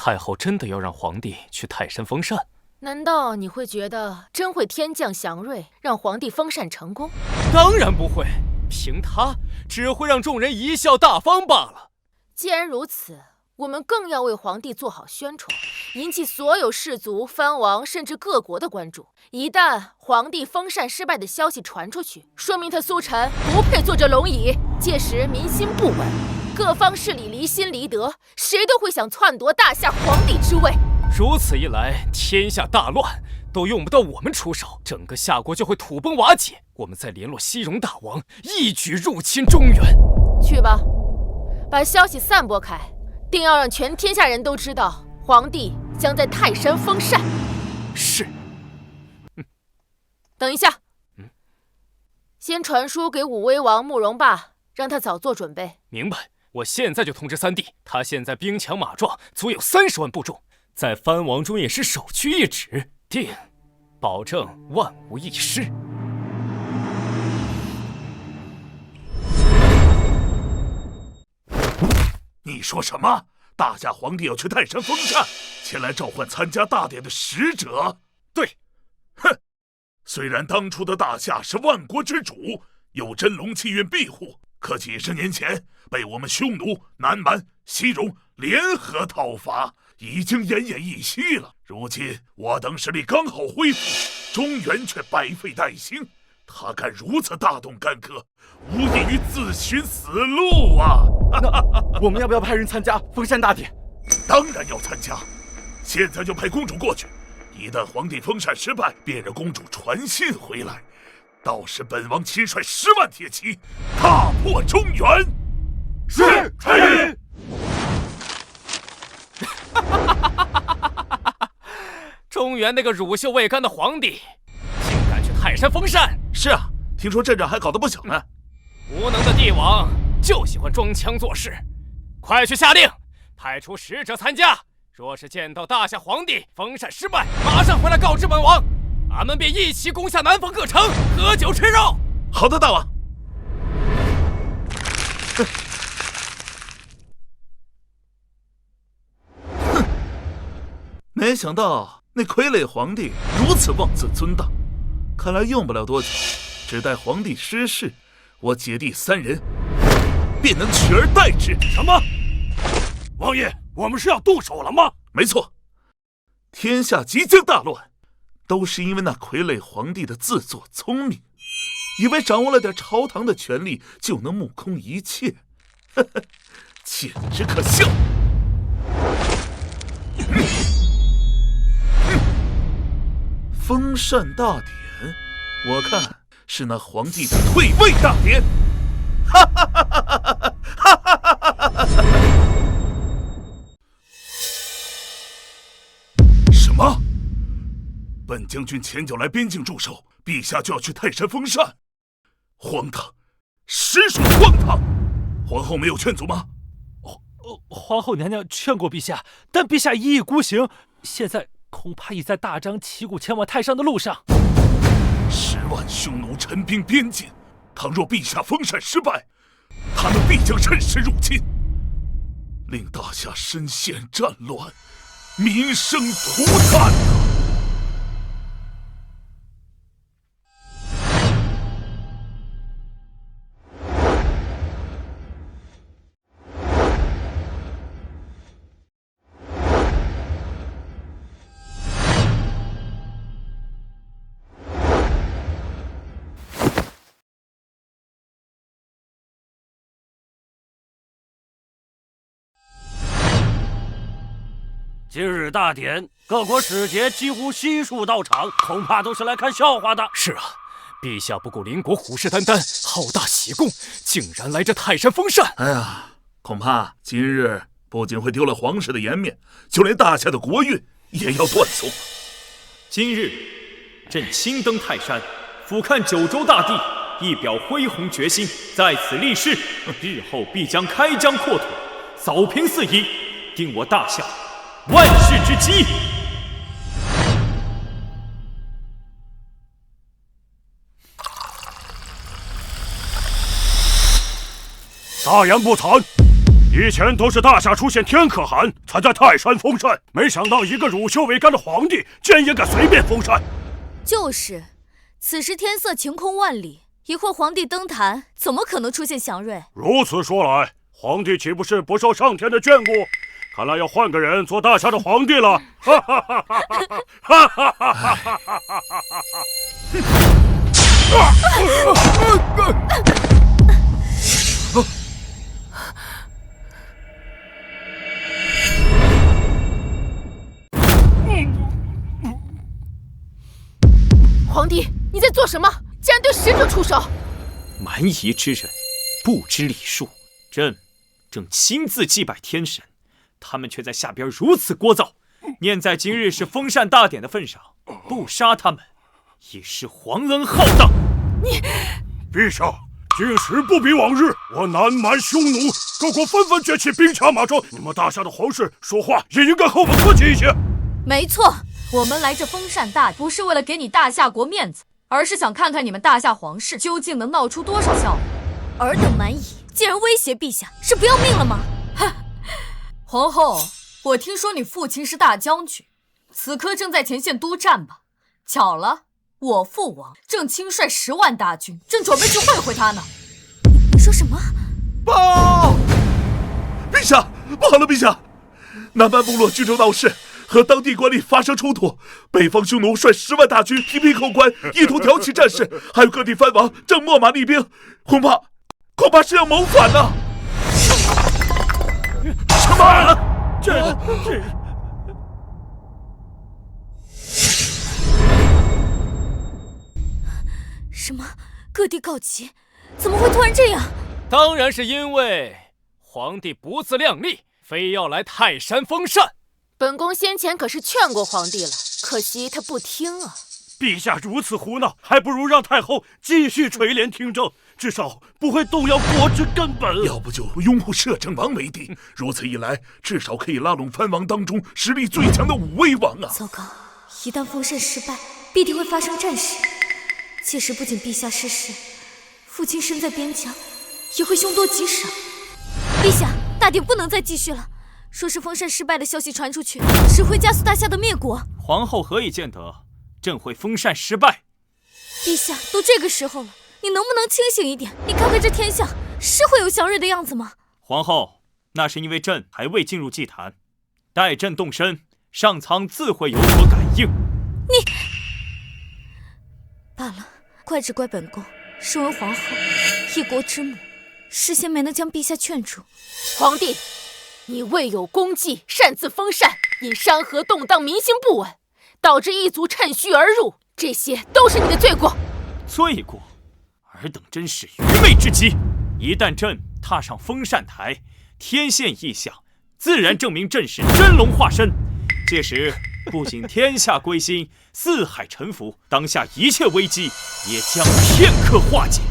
太后真的要让皇帝去泰山封禅？难道你会觉得真会天降祥瑞，让皇帝封禅成功？当然不会，凭他只会让众人贻笑大方罢了。既然如此，我们更要为皇帝做好宣传，引起所有士族、藩王甚至各国的关注。一旦皇帝封禅失败的消息传出去，说明他苏晨不配坐这龙椅，届时民心不稳，各方势力离心离德，谁都会想篡夺大夏皇帝之位。如此一来，天下大乱，都用不到我们出手，整个夏国就会土崩瓦解。我们再联络西戎大王，一举入侵中原。去吧，把消息散播开，定要让全天下人都知道，皇帝将在泰山封禅。是。等一下，先传书给武威王慕容霸，让他早做准备。明白，我现在就通知三弟。他现在兵强马壮，足有30万部众，在藩王中也是首屈一指。定，保证万无一失。你说什么？大夏皇帝要去泰山封禅，前来召唤参加大典的使者？对。哼，虽然当初的大夏是万国之主，有真龙气运庇护，可几十年前被我们匈奴、南蛮、西戎联合讨伐，已经奄奄一息了。如今我等实力刚好恢复，中原却百废待兴，他敢如此大动干戈，无异于自寻死路啊！那我们要不要派人参加封禅大典？当然要参加，现在就派公主过去。一旦皇帝封禅失败，便让公主传信回来，到时本王亲率10万铁骑，踏破中原。是，传令。中原那个乳臭未干的皇帝，竟敢去泰山封禅！是啊，听说阵仗还搞得不小呢。无能的帝王就喜欢装腔作势，快去下令，派出使者参加。若是见到大夏皇帝封禅失败，马上回来告知本王，俺们便一起攻下南方各城，喝酒吃肉。好的，大王。哼，没想到那傀儡皇帝如此妄自尊大，看来用不了多久，只待皇帝失势，我姐弟3人便能取而代之。什么？王爷，我们是要动手了吗？没错，天下即将大乱，都是因为那傀儡皇帝的自作聪明，以为掌握了点朝堂的权力就能目空一切，呵呵，简直可笑。封禅大典，我看是那皇帝的退位大典。哈哈哈哈哈哈！哈哈哈哈哈哈！什么？本将军前脚来边境驻守，陛下就要去泰山封禅，荒唐，实属荒唐！皇后没有劝阻吗？皇后娘娘劝过陛下，但陛下一意孤行，现在恐怕已在大张旗鼓前往泰山的路上。10万匈奴陈兵边境，倘若陛下封禅失败，他们必将趁势入侵，令大夏深陷战乱，民生涂炭啊！今日大典，各国使节几乎悉数到场，恐怕都是来看笑话的。是啊，陛下不顾邻国虎视眈眈，好大喜功，竟然来这泰山封禅。哎呀，恐怕今日不仅会丢了皇室的颜面，就连大夏的国运也要断送。今日朕亲登泰山，俯瞰九州大地，一表恢宏决心，在此立誓，日后必将开疆扩土，扫平四夷，定我大夏万世之基。大言不惭！以前都是大夏出现天可汗才在泰山封禅，没想到一个乳臭未干的皇帝竟然也敢随便封禅。就是，此时天色晴空万里，一会儿皇帝登坛，怎么可能出现祥瑞？如此说来，皇帝岂不是不受上天的眷顾？看来要换个人做大夏的皇帝了！哈哈哈哈哈哈哈哈哈皇帝，你在做什么？竟然对使者出手！蛮夷之人，不知礼数。朕正亲自祭拜天神，他们却在下边如此聒噪。念在今日是封禅大典的份上，不杀他们，也是皇恩浩荡。你，陛下，今时不比往日，我南蛮匈奴各国纷纷崛起，兵强马壮，你们大夏的皇室说话也应该和我们客气一些。没错，我们来这封禅大典，不是为了给你大夏国面子，而是想看看你们大夏皇室究竟能闹出多少笑话。尔等蛮夷竟然威胁陛下，是不要命了吗？皇后，我听说你父亲是大将军，此刻正在前线督战吧？巧了，我父王正亲率10万大军，正准备去会会他呢。你说什么？报！陛下，不好了，陛下！南蛮部落居州闹事，和当地官吏发生冲突，北方匈奴率10万大军提兵扣关，意图挑起战事，还有各地藩王正秣马厉兵，恐怕是要谋反呢。什么？这什么？各地告急，怎么会突然这样？当然是因为皇帝不自量力，非要来泰山封禅。本宫先前可是劝过皇帝了，可惜他不听啊。陛下如此胡闹，还不如让太后继续垂帘听政，至少不会动摇国之根本。要不就拥护摄政王为帝，如此一来，至少可以拉拢藩王当中实力最强的5威王啊！糟糕，一旦封禅失败，必定会发生战事。届时不仅陛下失势，父亲身在边疆，也会凶多吉少。陛下，大典不能再继续了。说是封禅失败的消息传出去，只会加速大夏的灭国。皇后何以见得朕会封禅失败？陛下，都这个时候了，你能不能清醒一点？你看看这天象，是会有祥瑞的样子吗？皇后，那是因为朕还未进入祭坛，待朕动身，上苍自会有所感应。你罢了，怪只怪本宫身为皇后，一国之母，事先没能将陛下劝住。皇帝，你未有功绩，擅自封禅，因山河动荡，民心不稳，导致异族趁虚而入，这些都是你的罪过。罪过？尔等真是愚昧之极！一旦朕踏上封禅台，天现异象，自然证明朕是真龙化身。届时不仅天下归心，四海臣服，当下一切危机也将片刻化解。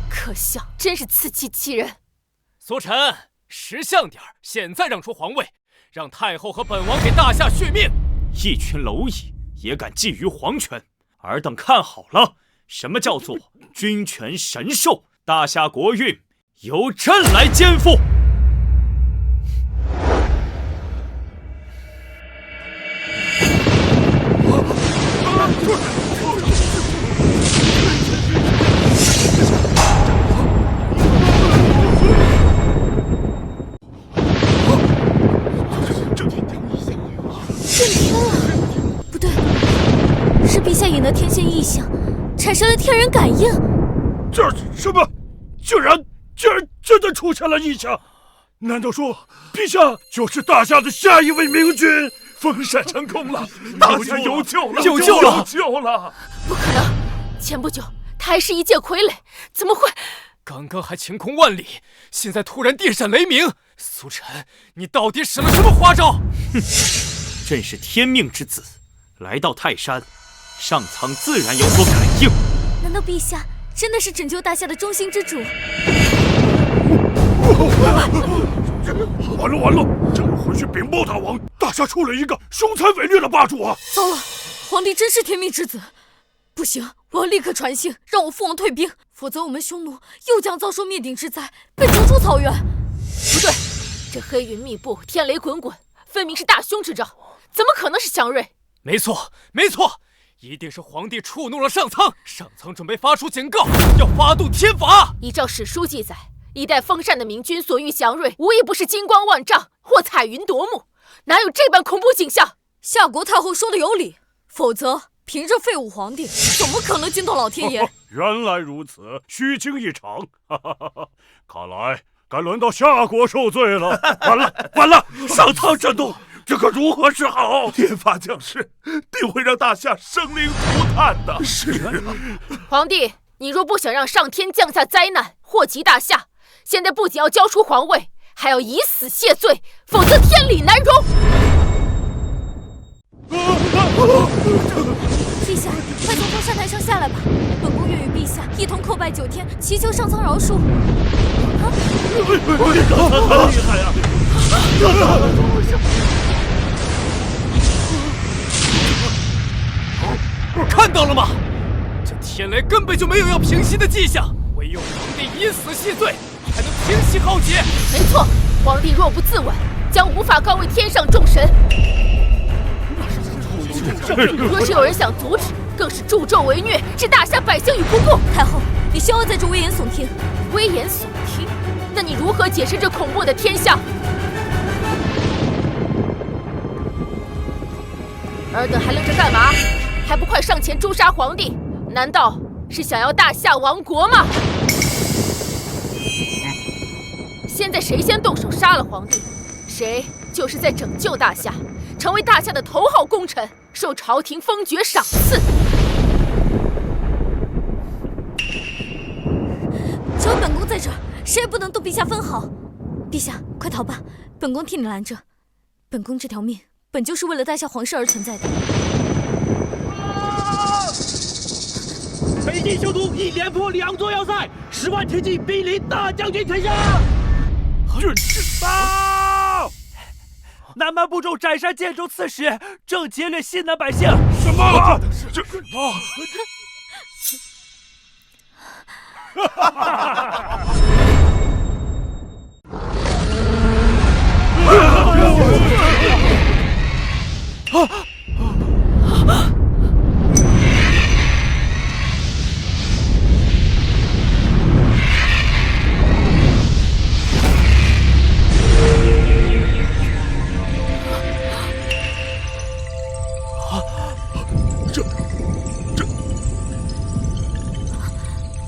可笑，真是自欺欺人！苏晨，识相点，现在让出皇位，让太后和本王给大夏续命。一群蝼蚁也敢觊觎皇权，尔等看好了，什么叫做君权神授？大夏国运由朕来肩负。震天了！不对，是陛下引得天现异象，产生了天人感应。这什么？竟然真的出现了异象？难道说陛下就是大夏的下一位明君？封禅成功了，大夏有救了！有救了！有救了！不可能！前不久他还是一介傀儡，怎么会？刚刚还晴空万里，现在突然电闪雷鸣。苏晨，你到底使了什么花招？哼，朕是天命之子，来到泰山，上苍自然有所感应。难道陛下真的是拯救大夏的中心之主？完了！朕回去禀报大王，大夏出了一个凶残伪劣的霸主啊！糟了，皇帝真是天命之子。不行，我要立刻传信，让我父王退兵，否则我们匈奴又将遭受灭顶之灾，被逐出草原。不对，这黑云密布，天雷滚滚，分明是大凶之兆，怎么可能是祥瑞？没错，一定是皇帝触怒了上苍，上苍准备发出警告，要发动天罚。依照史书记载，一代封禅的明君所遇祥瑞，无一不是金光万丈或彩云夺目，哪有这般恐怖景象？夏国太后说的有理，否则凭着废物皇帝，怎么可能惊动老天爷？原来如此，虚惊一场。看来该轮到夏国受罪了。完了！上苍震动，这可如何是好？天罚降世，定会让大夏生灵涂炭的。是啊，皇帝，你若不想让上天降下灾难，祸及大夏，现在不仅要交出皇位，还要以死谢罪，否则天理难容。陛下，快从封禅台上下来吧！本宫愿与陛下一同叩拜9天，祈求上苍饶恕。厉害呀！看到了吗？这天雷根本就没有要平息的迹象，唯有皇帝以死谢罪，才能平息浩劫。没错，皇帝若不自刎，将无法告慰天上众神。若是有人想阻止，更是助纣为虐，置大夏百姓于不顾。太后，你休要在这危言耸听。危言耸听？那你如何解释这恐怖的天象？尔等还愣着干嘛？还不快上前诛杀皇帝！难道是想要大夏亡国吗？现在谁先动手杀了皇帝，谁就是在拯救大夏，成为大夏的头号功臣，受朝廷封爵赏赐。只有本宫在这儿，谁也不能动陛下分毫。陛下，快逃吧，本宫替你拦着。本宫这条命本就是为了大夏皇室而存在的。北境修图已连破2座要塞，10万铁骑兵临大将军城下。报！南蛮部众斩杀建州刺史，正劫掠西南百姓。什么？这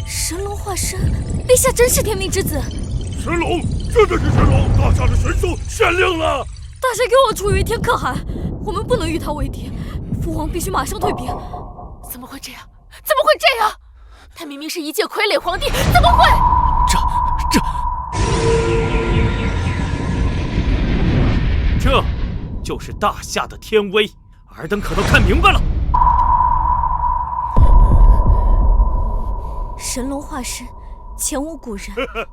神龙化身，陛下真是天命之子。神龙，真的是神龙！大夏的神兽显灵了！大夏给我出于天可汗，我们不能与他为敌，父皇必须马上退兵。怎么会这样？怎么会这样？他明明是一介傀儡皇帝，怎么会？这就是大夏的天威，尔等可都看明白了。神龙化身，前无古人，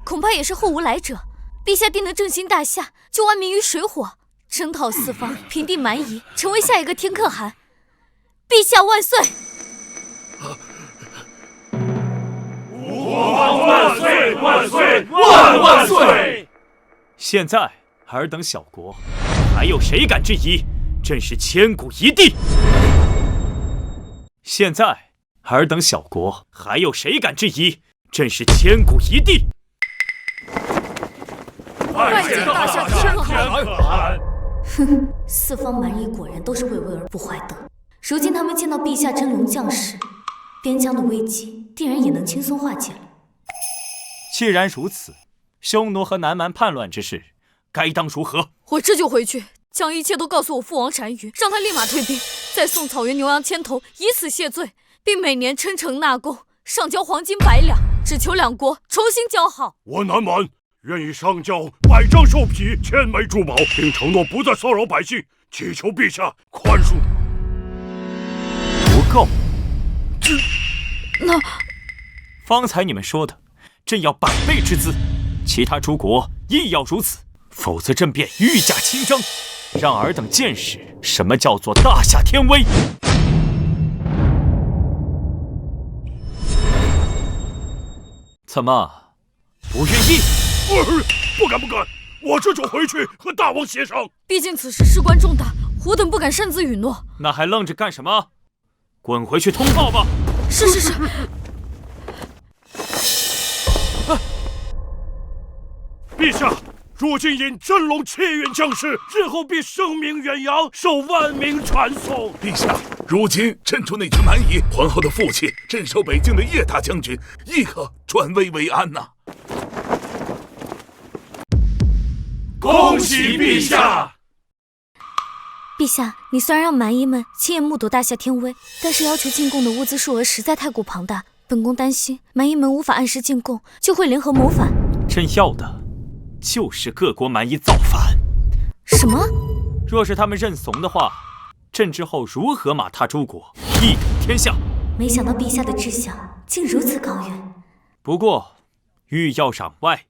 恐怕也是后无来者。陛下定能振兴大夏，救万民于水火，征讨四方，平定蛮夷，成为下一个天可汗。陛下万岁！吾皇万岁万岁万万岁！现在尔等小国，还有谁敢质疑？朕是千古一帝。现在尔等小国，还有谁敢质疑？朕是千古一帝。拜见大夏天可汗！哼，四方蛮夷果然都是畏威而不怀德。如今他们见到陛下真龙降世，边疆的危机定然也能轻松化解了。既然如此，匈奴和南蛮叛乱之事，该当如何？我这就回去，将一切都告诉我父王单于，让他立马退兵，再送草原牛羊千头，以此谢罪，并每年称臣纳贡，上交黄金100两，只求两国重新交好。我南蛮愿意上交100张兽皮、1000枚珠宝，并承诺不再骚扰百姓，祈求陛下宽恕。不够。那方才你们说的，朕要100倍之资，其他诸国亦要如此，否则朕便御驾亲征，让尔等见识什么叫做大夏天威。怎么，不愿意？不敢，我这就回去和大王协商。毕竟此事事关重大，我等不敢擅自允诺。那还愣着干什么？滚回去通报吧！是。陛下，如今因真龙气运降世，日后必声名远扬，受万民传颂。陛下，如今镇住那群蛮夷，皇后的父亲镇守北境的叶大将军亦可转危为安呐！恭喜陛下！陛下，你虽然让蛮夷们亲眼目睹大夏天威，但是要求进贡的物资数额实在太过庞大，本宫担心蛮夷们无法按时进贡，就会联合谋反。朕要的就是各国蛮夷造反。什么？若是他们认怂的话，朕之后如何马踏诸国，一统天下？没想到陛下的志向竟如此高远。不过，欲要攘外，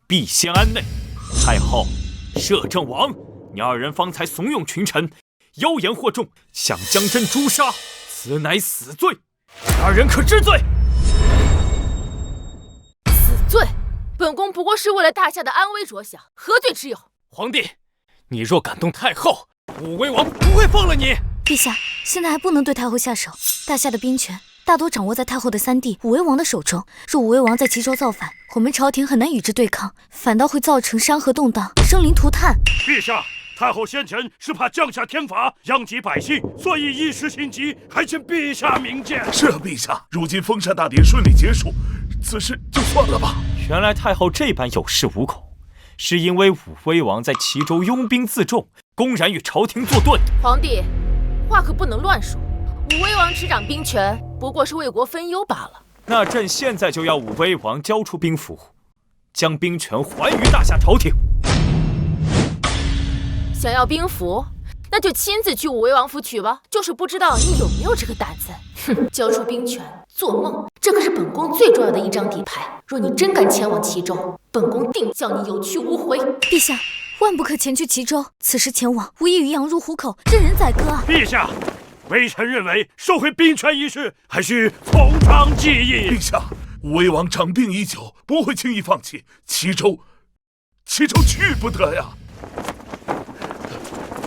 必先安内。太后、摄政王，你二人方才怂恿群臣，妖言惑众，想将朕诛杀，此乃死罪，二人可知罪？死罪？本宫不过是为了大夏的安危着想，何罪之有？皇帝，你若敢动太后，武威王不会放了你。陛下，现在还不能对太后下手。大夏的兵权大多掌握在太后的三弟武威王的手中。若武威王在齐州造反，我们朝廷很难与之对抗，反倒会造成山河动荡，生灵涂炭。陛下，太后先前是怕降下天罚，殃及百姓，所以一时心急，还请陛下明鉴。是啊，陛下。如今封禅大典顺利结束，此事就算了吧。原来太后这般有恃无恐，是因为武威王在齐州拥兵自重，公然与朝廷作对。皇帝，话可不能乱说。武威王执掌兵权，不过是为国分忧罢了。那朕现在就要武威王交出兵符，将兵权还于大夏朝廷。想要兵符，那就亲自去武威王府取吧。就是不知道你有没有这个胆子。哼，交出兵权，做梦！这可是本宫最重要的一张底牌。若你真敢前往齐州，本宫定叫你有去无回。陛下，万不可前去齐州，此时前往，无异于羊入虎口，任人宰割啊！陛下，微臣认为收回兵权一事，还需从长计议。陛下，武威王长病已久，不会轻易放弃。齐州去不得呀！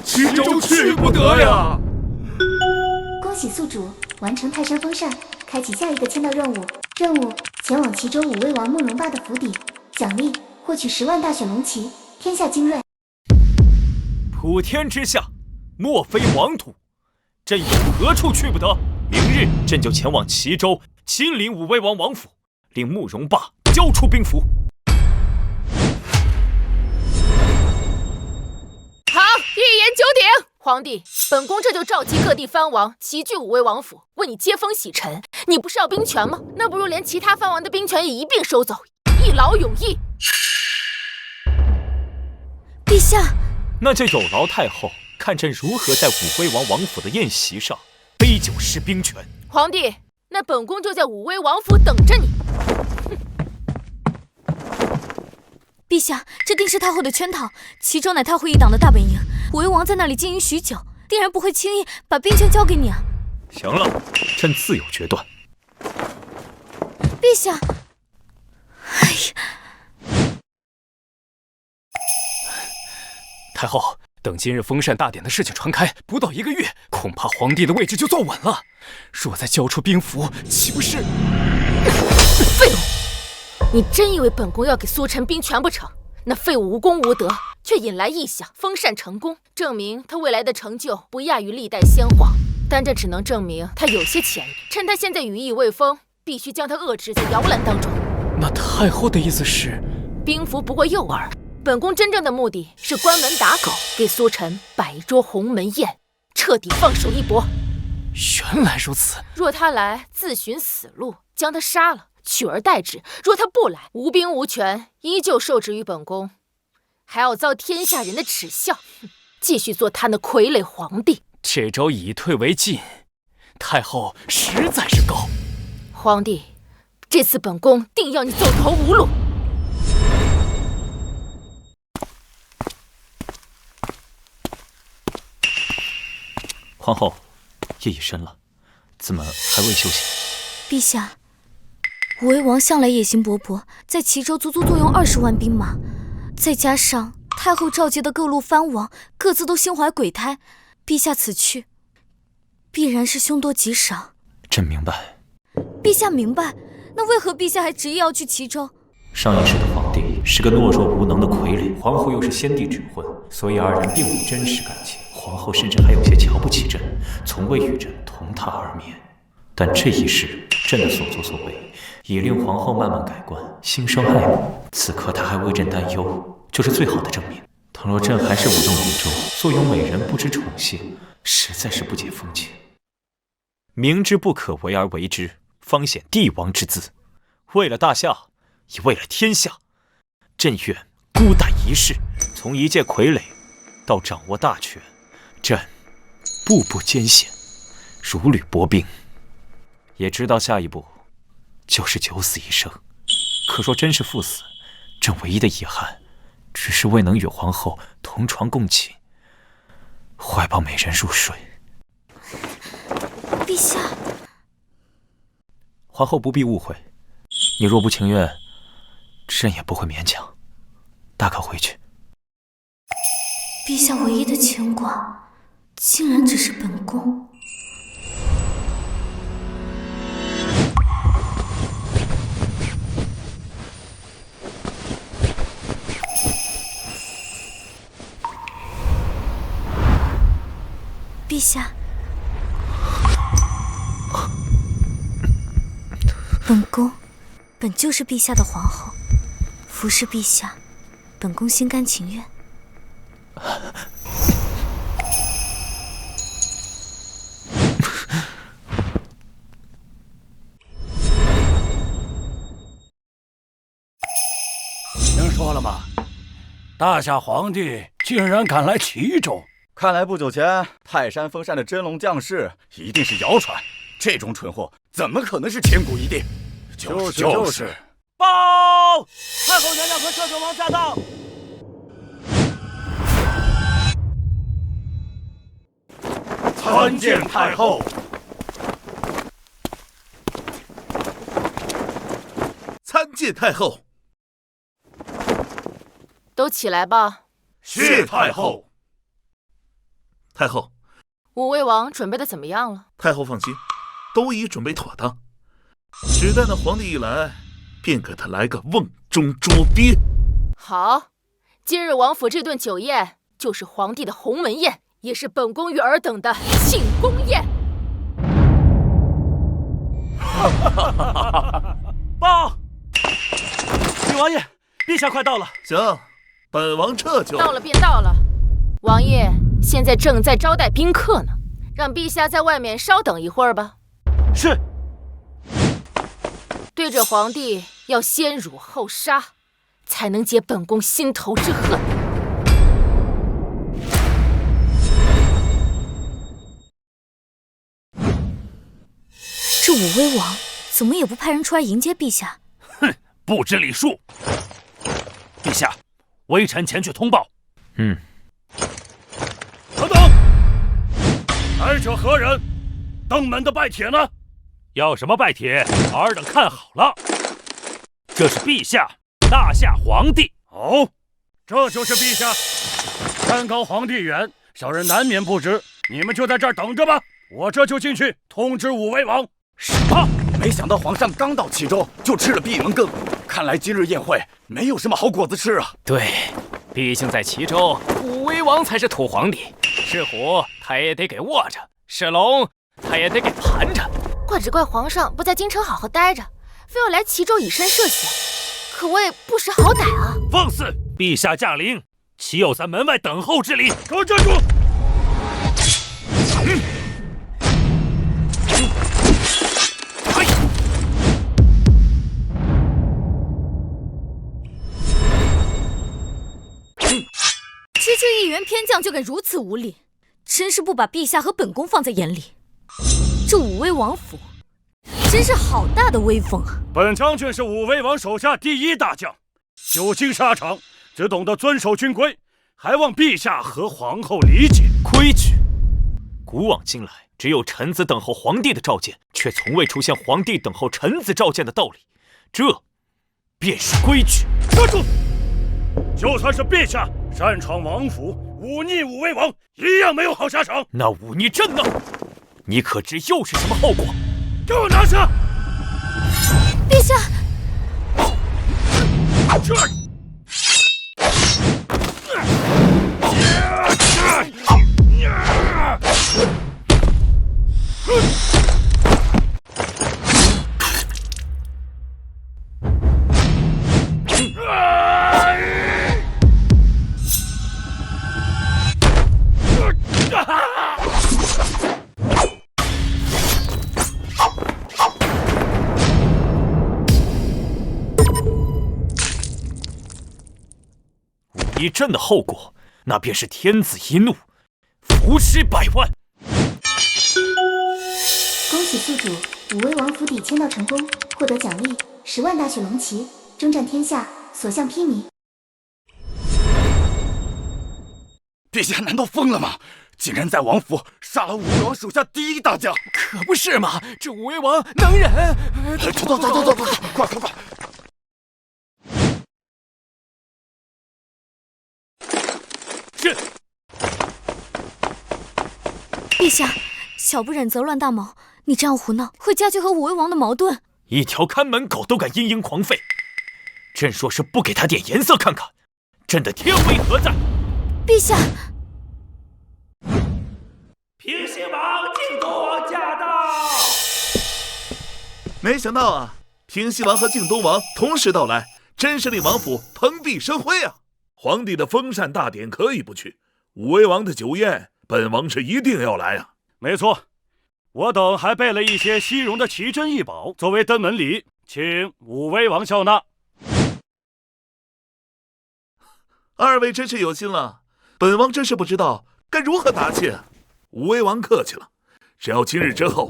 齐州去不得呀！恭喜宿主完成泰山封禅，开启下一个签到任务。任务：前往齐州武威王慕容霸的府邸，奖励：获取10万大选龙旗，天下精锐。普天之下，莫非王土，朕有何处去不得？明日朕就前往齐州，亲临武威王王府，令慕容霸交出兵符。好，一言九鼎。皇帝，本宫这就召集各地藩王齐聚武威王府，为你接风洗尘。你不是要兵权吗？那不如连其他藩王的兵权也一并收走，一劳永逸。陛下，那就有劳太后看朕如何在武威王王府的宴席上杯酒释兵权。皇帝，那本宫就在武威王府等着你。陛下，这定是太后的圈套。齐州乃太后一党的大本营，武威王在那里经营许久，定然不会轻易把兵权交给你啊。行了，朕自有决断。陛下，哎呀！太后，等今日封禅大典的事情传开，不到1个月，恐怕皇帝的位置就坐稳了。若再交出兵符，岂不是……废物！你真以为本宫要给苏晨兵权不成？那废物无功无德，却引来异象，封禅成功，证明他未来的成就不亚于历代先皇。但这只能证明他有些潜力。趁他现在羽翼未丰，必须将他遏制在摇篮当中。那太后的意思是，兵符不过诱饵，本宫真正的目的是关门打狗，给苏晨摆一桌鸿门宴，彻底放手一搏。原来如此。若他来，自寻死路，将他杀了，取而代之；若他不来，无兵无权，依旧受制于本宫，还要遭天下人的耻笑，继续做他那傀儡皇帝。这招以退为进，太后实在是高。皇帝，这次本宫定要你走投无路。皇后，夜已深了，怎么还未休息？陛下，武威王向来野心勃勃，在齐州足足坐拥20万兵马，再加上太后召集的各路藩王，各自都心怀鬼胎，陛下此去，必然是凶多吉少。朕明白。陛下明白，那为何陛下还执意要去齐州？上一世的皇帝是个懦弱无能的傀儡，皇后又是先帝指婚，所以二人并无真实感情。皇后甚至还有些瞧不起朕，从未与朕同榻而眠。但这一世，朕的所作所为已令皇后慢慢改观，心生爱慕。此刻她还为朕担忧，就是最好的证明。倘若朕还是无动于衷，坐拥美人不知宠幸，实在是不解风情。明知不可为而为之，方显帝王之姿。为了大夏，也为了天下，朕愿孤胆一世，从一介傀儡到掌握大权，朕步步艰险，如履薄冰。也知道下一步就是九死一生。可若真是赴死，朕唯一的遗憾，只是未能与皇后同床共寝，怀抱美人入睡。陛下，皇后不必误会，你若不情愿，朕也不会勉强，大可回去。陛下唯一的牵挂，竟然只是本宫。陛下，本宫本就是陛下的皇后，服侍陛下，本宫心甘情愿。听说了吗？大夏皇帝竟然敢来齐州！看来不久前泰山封禅的真龙降世一定是谣传，这种蠢货怎么可能是千古一帝？就是。报！太后娘娘和摄政王驾到！参见太后。参见太后。都起来吧。谢太后。太后，武威王准备的怎么样了？太后放心，都已准备妥当，只待那皇帝一来，便给他来个瓮中捉鳖。好，今日王府这顿酒宴就是皇帝的鸿门宴，也是本宫与尔等的庆功宴。报！女王爷，陛下快到了。行，本王这就到了便到了。王爷现在正在招待宾客呢，让陛下在外面稍等一会儿吧。是。对着皇帝要先辱后杀，才能解本宫心头之恨。这武威王怎么也不派人出来迎接陛下？哼，不知礼数。陛下，微臣前去通报。等等，来者何人？登门的拜帖呢？要什么拜帖？尔等看好了，这是陛下，大夏皇帝。哦，这就是陛下。山高皇帝远，小人难免不知。你们就在这儿等着吧，我这就进去通知武威王。什么？没想到皇上刚到齐州就吃了闭门羹，看来今日宴会没有什么好果子吃啊。对，毕竟在齐州，武威王才是土皇帝，是虎他也得给握着，是龙他也得给盘着。怪只怪皇上不在京城好好待着，非要来齐州以身涉险，可谓不识好歹啊！放肆！陛下驾临，岂有在门外等候之理？给我站住！区区一员偏将就敢如此无礼，真是不把陛下和本宫放在眼里。这武威王府真是好大的威风啊！本将军是武威王手下第一大将，久经沙场，只懂得遵守军规，还望陛下和皇后理解规矩。古往今来，只有臣子等候皇帝的召见，却从未出现皇帝等候臣子召见的道理，这便是规矩。站住！就算是陛下擅闯王府，忤逆武威王，一样没有好下场。那忤逆朕呢？你可知又是什么后果？给我拿下！陛下！忤逆朕的后果，那便是天子一怒，伏尸100万。恭喜宿主武威王府邸签到成功，获得奖励10万大雪龙旗，征战天下，所向披靡。陛下难道疯了吗？竟然在王府杀了武威王手下第一大将！可不是嘛，这武威王能忍。走，快！是。陛下，小不忍则乱大谋，你这样胡闹会加剧和武威王的矛盾。一条看门狗都敢嘤嘤狂吠，朕若是不给他点颜色看看，朕的天威何在？陛下，平西王、靖东王驾到！没想到啊，平西王和靖东王同时到来，真是令王府蓬荜生辉啊！皇帝的封禅大典可以不去，武威王的酒宴，本王是一定要来啊！没错，我等还备了一些西戎的奇珍异宝作为登门礼，请武威王笑纳。二位真是有心了，本王真是不知道该如何答谢啊！武威王客气了，只要今日之后，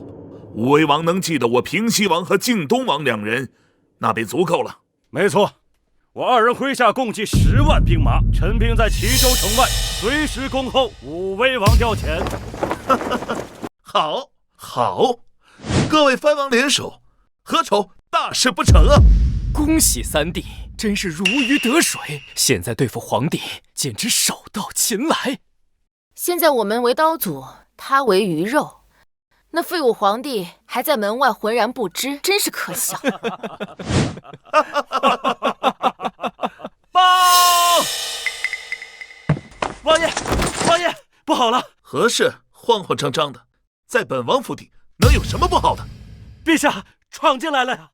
武威王能记得我平西王和靖东王两人，那便足够了。没错，我二人麾下共计10万兵马，陈兵在齐州城外，随时恭候武威王调遣。好，好，各位藩王联手，何愁大事不成啊！恭喜三弟，真是如鱼得水，现在对付皇帝简直手到擒来。现在我们为刀俎，他为鱼肉，那废物皇帝还在门外浑然不知，真是可笑。报！王爷，王爷，不好了！何事慌慌张张的？在本王府邸能有什么不好的？陛下闯进来了呀！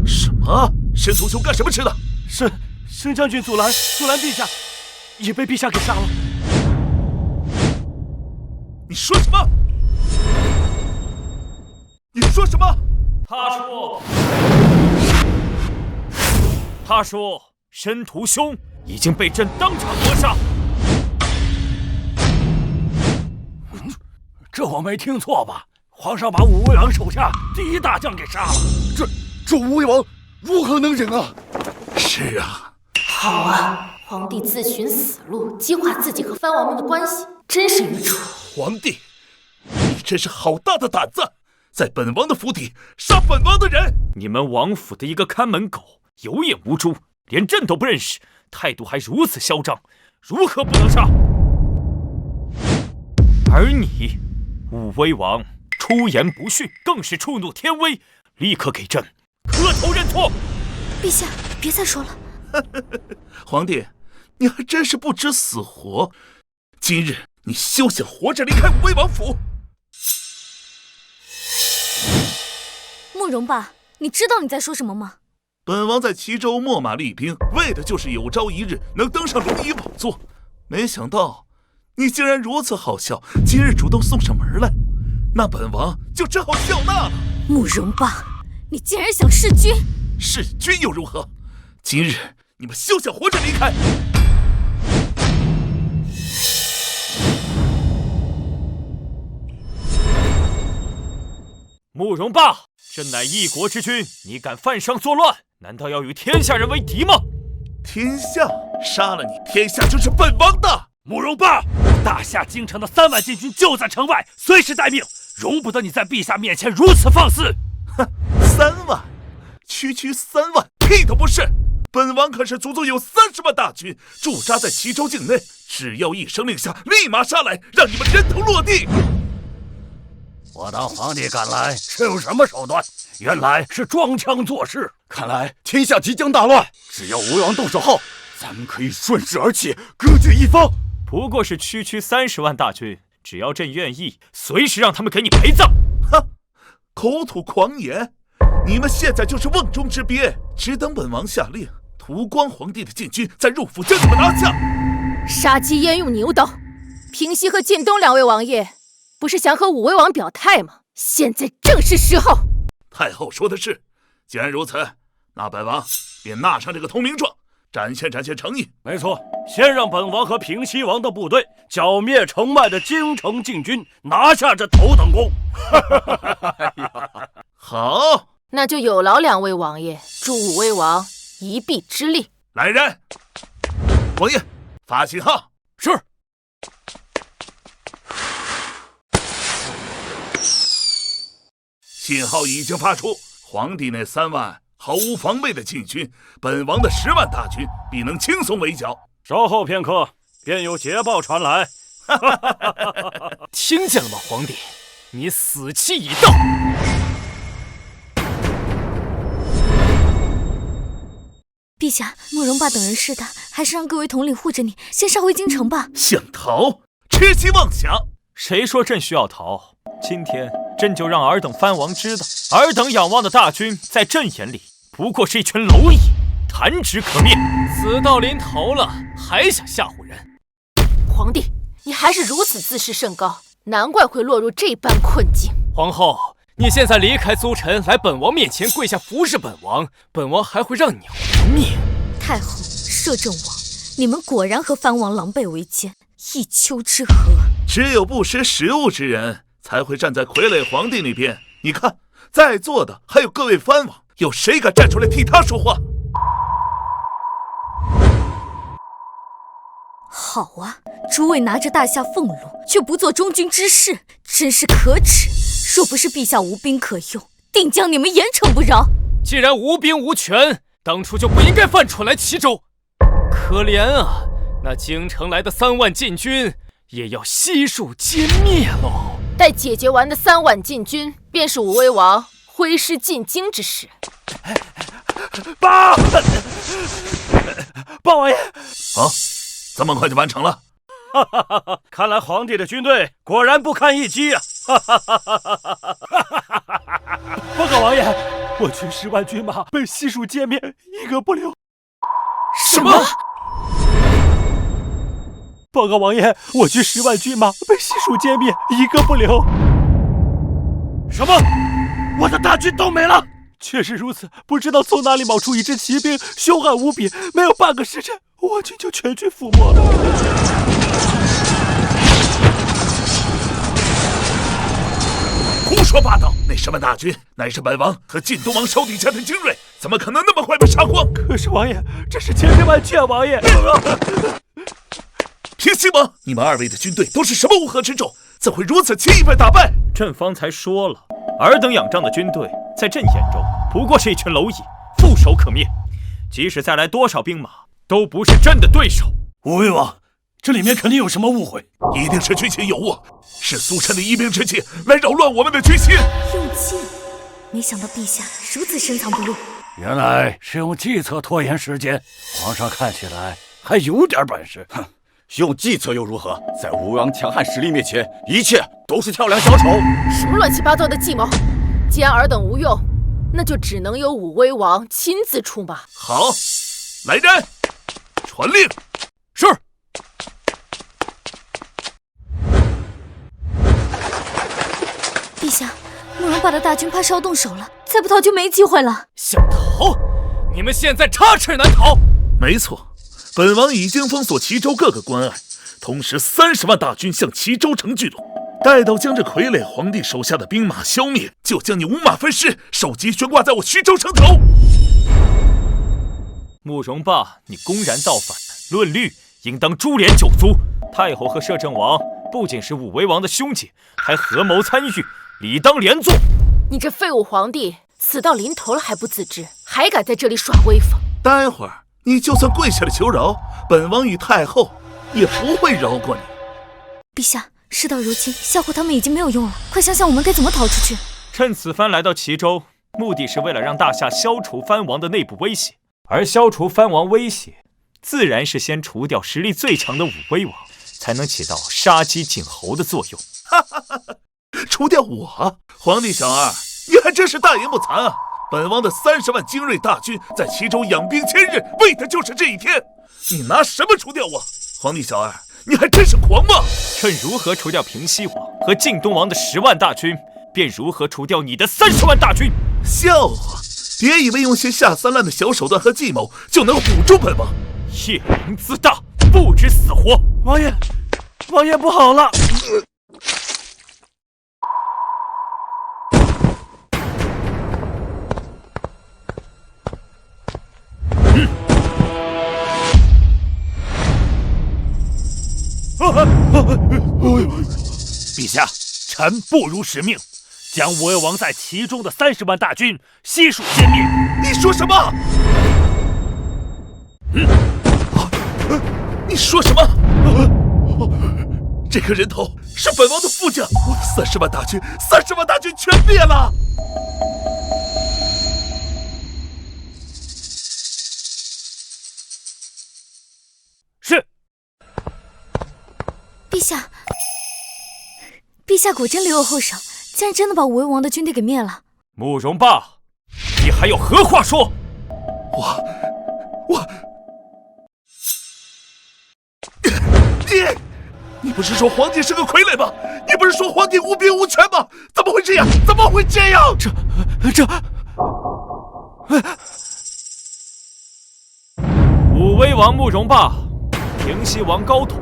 什么？申屠兄干什么吃的？申将军阻拦陛下，也被陛下给杀了。你说什么？你说什么？他说申屠兄已经被朕当场扼杀。这我没听错吧？皇上把武威王手下第一大将给杀了，这武威王如何能忍啊？是啊，好啊，皇帝自寻死路，激化自己和藩王们的关系，真是愚蠢。皇帝，你真是好大的胆子，在本王的府邸杀本王的人！你们王府的一个看门狗，有眼无珠，连朕都不认识，态度还如此嚣张，如何不能杀？而你，武威王出言不逊，更是触怒天威，立刻给朕磕头认错。陛下，别再说了。皇帝，你还真是不知死活！今日你休想活着离开武威王府！慕容爸，你知道你在说什么吗？本王在齐州秣马厉兵，为的就是有朝一日能登上龙椅宝座。没想到你竟然如此好笑，今日主动送上门来，那本王就只好笑纳了。慕容爸，你竟然想弑君！弑君又如何？今日你们休想活着离开！慕容霸，朕乃一国之君，你敢犯上作乱，难道要与天下人为敌吗？天下杀了你，天下就是本王的。慕容霸，大夏京城的3万禁军就在城外，随时待命，容不得你在陛下面前如此放肆。哼，3万，区3万，屁都不是。本王可是足足有30万大军驻扎在齐州境内，只要一声令下，立马杀来，让你们人头落地。我当皇帝赶来是有什么手段？原来是装腔作势。看来天下即将大乱，只要吴王动手后，咱们可以顺势而起，割据一方。不过是区30万大军，只要朕愿意，随时让他们给你陪葬。哼，口吐狂言！你们现在就是瓮中之鳖，只等本王下令，屠光皇帝的禁军再入府将你们拿下。杀鸡焉用牛刀？平西和晋东2位王爷，不是想和武威王表态吗？现在正是时候。太后说的是，既然如此，那本王便纳上这个通明状，展现诚意。没错，先让本王和平西王的部队剿灭城外的京城禁军，拿下这头等功。好，那就有劳2位王爷，助武威王一臂之力。来人，王爷发信号。是。信号已经发出，皇帝那3万毫无防备的禁军，本王的10万大军必能轻松围剿。稍后片刻，便有捷报传来。听见了吗，皇帝？你死期已到。陛下，慕容霸等人势大，还是让各位统领护着你，先杀回京城吧。想逃？痴心妄想！谁说朕需要逃？今天朕就让尔等藩王知道，尔等仰望的大军，在朕眼里不过是一群蝼蚁，弹指可灭。死到临头了，还想吓唬人？皇帝，你还是如此自视甚高，难怪会落入这般困境。皇后，你现在离开苏臣，来本王面前跪下服侍本王，本王还会让你活命。太后、摄政王，你们果然和藩王狼狈为奸，一丘之貉。只有不识时务之人，才会站在傀儡皇帝那边。你看，在座的还有各位藩王，有谁敢站出来替他说话？好啊，诸位拿着大夏俸禄，却不做忠君之事，真是可耻。若不是陛下无兵可用，定将你们严惩不饶。既然无兵无权，当初就不应该犯蠢来齐州。可怜啊，那京城来的3万禁军，也要悉数歼灭喽。待解决完的3万禁军，便是武威王挥师进京之时。报王爷！啊，这么快就完成了？看来皇帝的军队果然不堪一击啊！报告王爷，我军10万军马被悉数歼灭，一个不留。什么？报告王爷，我军10万军马被悉数歼灭，一个不留。什么？我的大军都没了？确实如此，不知道从哪里冒出一支骑兵，凶悍无比，没有半个时辰，我军就全军覆没了。胡说八道！那10万大军乃是本王和晋东王手底下的精锐，怎么可能那么快被杀光？可是王爷，这是千真万确啊！王爷，平西王，你们2位的军队都是什么乌合之众，怎会如此轻易被打败？朕方才说了，尔等仰仗的军队，在朕眼中不过是一群蝼蚁，触手可灭。即使再来多少兵马，都不是朕的对手。武威王，这里面肯定有什么误会，一定是军情有误，是苏臣的疑兵之计来扰乱我们的军心。用计？没想到陛下如此深藏不露。原来是用计策拖延时间，皇上看起来还有点本事。哼，用计策又如何？在武威王强悍实力面前，一切都是跳梁小丑。什么乱七八糟的计谋？既然尔等无用，那就只能由武威王亲自出马。好，来人，传令。是。陛下，慕容霸的大军怕是要动手了，再不逃就没机会了。想逃？你们现在插翅难逃。没错，本王已经封锁齐州各个关隘，同时30万大军向齐州城聚拢。待到将这傀儡皇帝手下的兵马消灭，就将你五马分尸，首级悬挂在我徐州城头。慕容霸，你公然造反，论律应当株连9族。太后和摄政王不仅是武威王的兄姐，还合谋参与，理当连坐。你这废物皇帝，死到临头了还不自知，还敢在这里耍威风？待会儿你就算跪下了求饶，本王与太后也不会饶过你。陛下，事到如今，吓唬他们已经没有用了，快想想我们该怎么逃出去。趁此番来到齐州，目的是为了让大夏消除藩王的内部威胁，而消除藩王威胁，自然是先除掉实力最强的武威王，才能起到杀鸡儆猴的作用。除掉我？皇帝小儿，你还真是大言不惭啊！本王的30万精锐大军在齐州养兵千日，为的就是这一天。你拿什么除掉我？皇帝小儿，你还真是狂妄！朕如何除掉平西王和晋东王的10万大军，便如何除掉你的30万大军。笑话！别以为用些下三滥的小手段和计谋就能唬住本王。夜郎自大，不知死活。王爷，王爷不好了！陛下，臣不辱使命，将武威王在齐中的30万大军悉数歼灭。你说什么？你说什么？这个人头是本王的副将，我的30万大军全灭了。是。陛下果真留有后手，竟然真的把武威王的军队给灭了。慕容霸，你还有何话说？你不是说皇帝是个傀儡吗？你不是说皇帝无兵无权吗？怎么会这样？武威王慕容霸，平西王高统，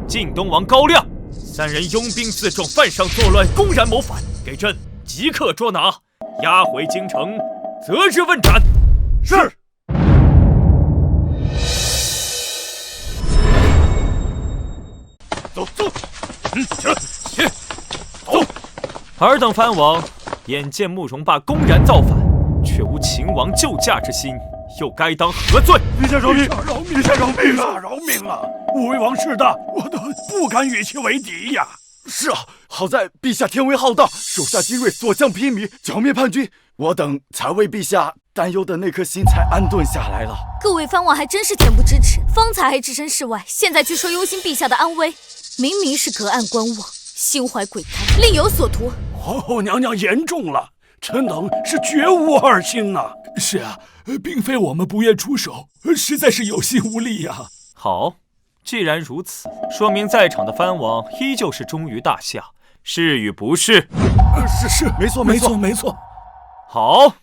晋东王高亮3人拥兵自重，犯上作乱，公然谋反，给朕即刻捉拿，押回京城，择日问斩。是。走，起，走。尔等藩王眼见慕容霸公然造反，却无秦王救驾之心，又该当何罪？陛下饶命！陛下饶命啊！武威王势大，我都不敢与其为敌呀。是啊，好在陛下天威浩荡，手下精锐所向披靡，剿灭叛军，我等才为陛下担忧的那颗心才安顿下来了。各位藩王还真是恬不知耻，方才还置身事外，现在却说忧心陛下的安危，明明是隔岸观望，心怀鬼胎，另有所图。皇后娘娘言重了，臣等是绝无二心呐。是啊，并非我们不愿出手，实在是有心无力呀。好，既然如此，说明在场的藩王依旧是忠于大夏，是与不是？是，没错。好，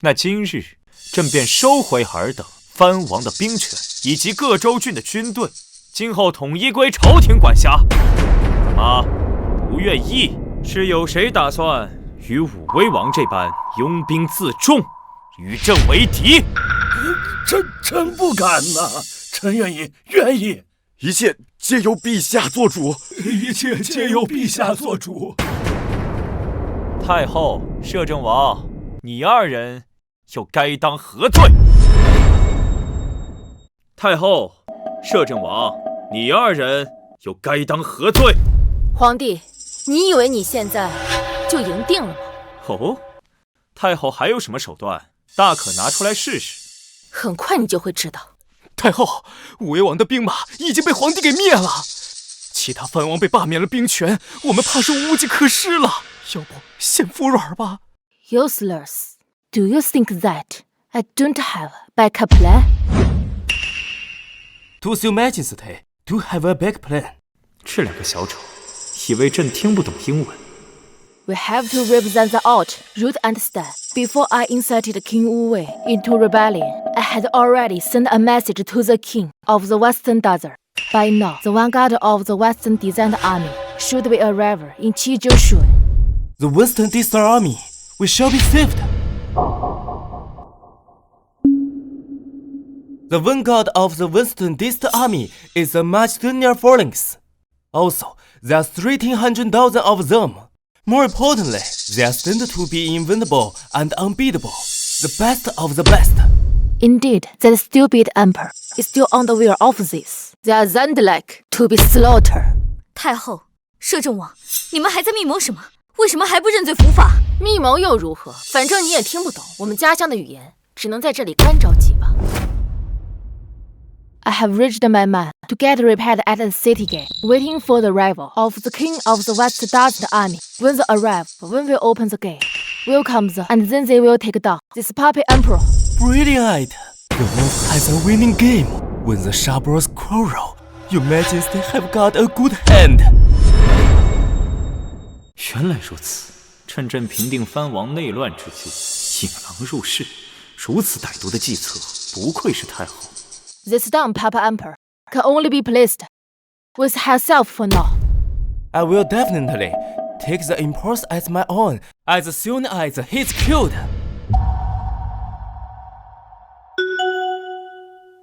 那今日朕便收回尔等藩王的兵权以及各州郡的军队，今后统一归朝廷管辖。怎么不愿意？是有谁打算与武威王这般拥兵自重，与朕为敌？臣不敢呐，臣愿意。一切皆由陛下做主。太后、摄政王，你二人又该当何罪？太后、摄政王，你二人又该当何罪？皇帝，你以为你现在就赢定了吗？哦，太后还有什么手段，大可拿出来试试。很快你就会知道。太后，武威王的兵马已经被皇帝给灭了，其他藩王被罢免了兵权，我们怕是无计可施了。要不先服软吧。Useless. Do you think that I don't have a backup plan? Does Your Majesty do have a backup plan? 这两个小丑以为朕听不懂英文。We have to represent the alt, root and stand. Before I incited King Wu Wei into rebellion, I had already sent a message to the king of the Western Desert. By now, the vanguard of the Western Desert Army should be arriving in Qizhou. The Western Desert Army, we shall be saved. The vanguard of the Western Desert Army is the Macedonian phalanx. Also, there are 1,300,000 of them. More importantly, they are destined to be invincible and unbeatable, the best of the best. Indeed, that stupid emperor is still unaware of this. They are Zendlik to be slaughtered. 太后、摄政王，你们还在密谋什么？为什么还不认罪伏法？密谋又如何？反正你也听不懂我们家乡的语言，只能在这里干着急吧。I have reached my men to get repaired at the city gate, waiting for the arrival of the king of the West Desert Army. When they arrive, we will open the gate, welcome them, and then they will take down this puppet emperor. Brilliant! The wolf has a winning game. When the sharpers quarrel, Your Majesty have got a good hand. 原来如此，趁朕平定藩王内乱之际，引狼入室，如此歹毒的计策，不愧是太后。This dumb Papa Emperor can only be pleased with herself for now. I will definitely take the impulse as my own as soon as he's killed.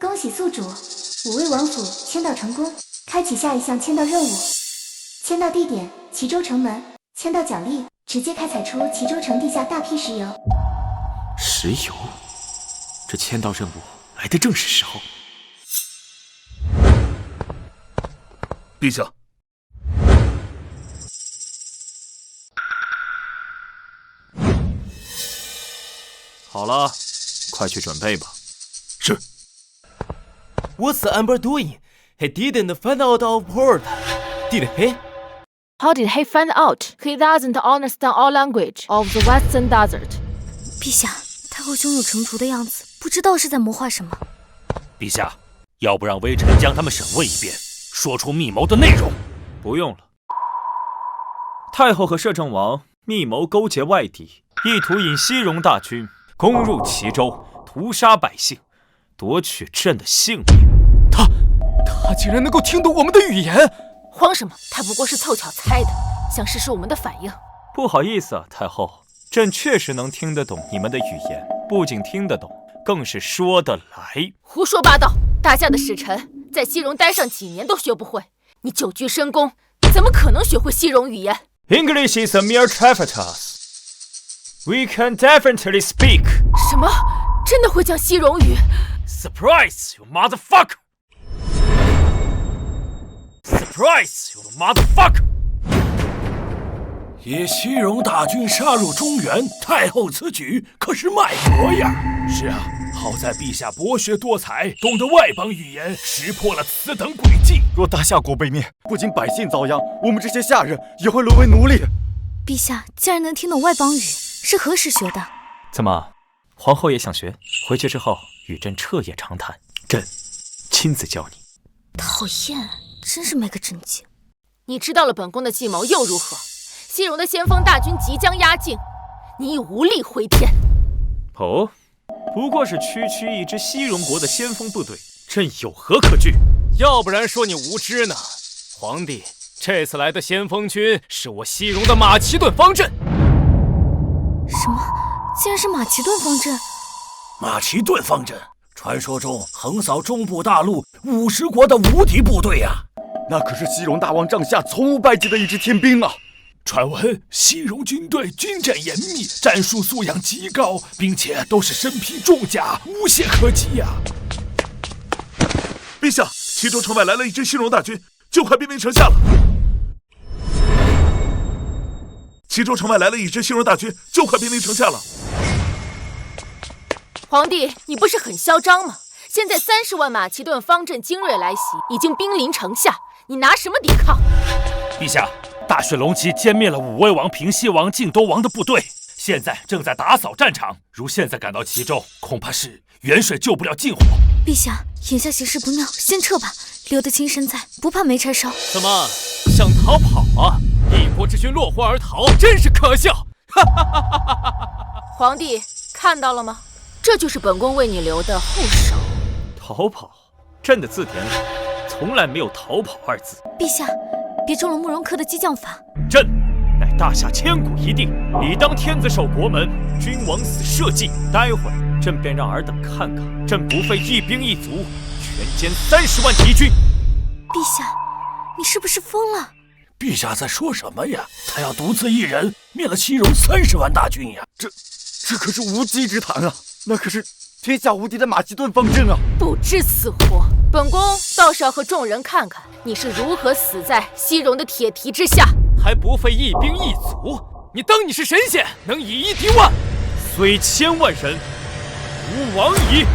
恭喜宿主，武威王府签到成功，开启下一项签到任务。签到地点：齐州城门。签到奖励：直接开采出齐州城地下大批石油。石油，这签到任务来的正是时候。陛下，好了，快去准备吧。是。What's the Emperor doing? He didn't find out our port, did he? How did he find out? He doesn't understand our language of the Western Desert. 陛下，太后胸有成竹的样子，不知道是在谋划什么。陛下，要不让微臣将他们审问一遍，说出密谋的内容？不用了。太后和摄政王密谋勾结外敌，意图引西戎大军攻入齐州，屠杀百姓，夺取朕的性命。他竟然能够听懂我们的语言！慌什么？他不过是凑巧猜的，想试试我们的反应。不好意思啊，太后，朕确实能听得懂你们的语言，不仅听得懂，更是说得来。胡说八道！大夏的使臣在西戎待上几年都学不会，你久居深宫，怎么可能学会西戎语言？ English is a mere trifle. We can definitely speak. 什么？真的会讲西戎语 ？Surprise, you motherfucker! Surprise, you motherfucker! 以西戎大军杀入中原，太后此举可是卖国呀！是啊，好在陛下博学多才，懂得外邦语言，识破了此等诡计。若大夏国被灭，不仅百姓遭殃，我们这些下人也会沦为奴隶。陛下竟然能听懂外邦语，是何时学的？怎么，皇后也想学？回去之后与朕彻夜长谈，朕亲自教你。讨厌，真是没个正经。你知道了本宫的计谋又如何？西戎的先锋大军即将压境，你已无力回天。哦，不过是区区一支西戎国的先锋部队，朕有何可惧？要不然说你无知呢。皇帝，这次来的先锋军是我西戎的马其顿方阵。什么？竟然是马其顿方阵？马其顿方阵，传说中横扫中部大陆50国的无敌部队啊！那可是西戎大王帐下从无败绩的一支天兵啊！传闻西戎军队军阵严密，战术素养极高，并且都是身披重甲，无懈可击呀！陛下，齐州城外来了一支西戎大军，就快兵临城下了。齐州城外来了一支西戎大军，就快兵临城下了。皇帝，你不是很嚣张吗？现在30万马其顿方阵精锐来袭，已经兵临城下，你拿什么抵抗？陛下，大雪龙旗歼灭了武威王、平西王、靖都王的部队，现在正在打扫战场。如现在赶到齐州，恐怕是远水救不了近火。陛下，眼下形势不妙，先撤吧。留得青山在，不怕没柴烧。怎么想逃跑啊？一国之君落荒而逃，真是可笑！皇帝看到了吗？这就是本宫为你留的后手。逃跑？朕的字典里从来没有逃跑2字。陛下，别中了慕容恪的激将法。朕乃大夏千古一帝，理当天子守国门，君王死社稷。待会儿朕便让尔等看看，朕不费一兵一卒，全歼30万敌军。陛下，你是不是疯了？陛下在说什么呀？他要独自一人灭了西戎30万大军呀！这可是无稽之谈啊！那可是天下无敌的马其顿方阵啊！不知死活！本宫倒是要和众人看看你是如何死在西戎的铁蹄之下，还不费一兵一卒？你当你是神仙，能以一敌万？虽千万人，吾往矣！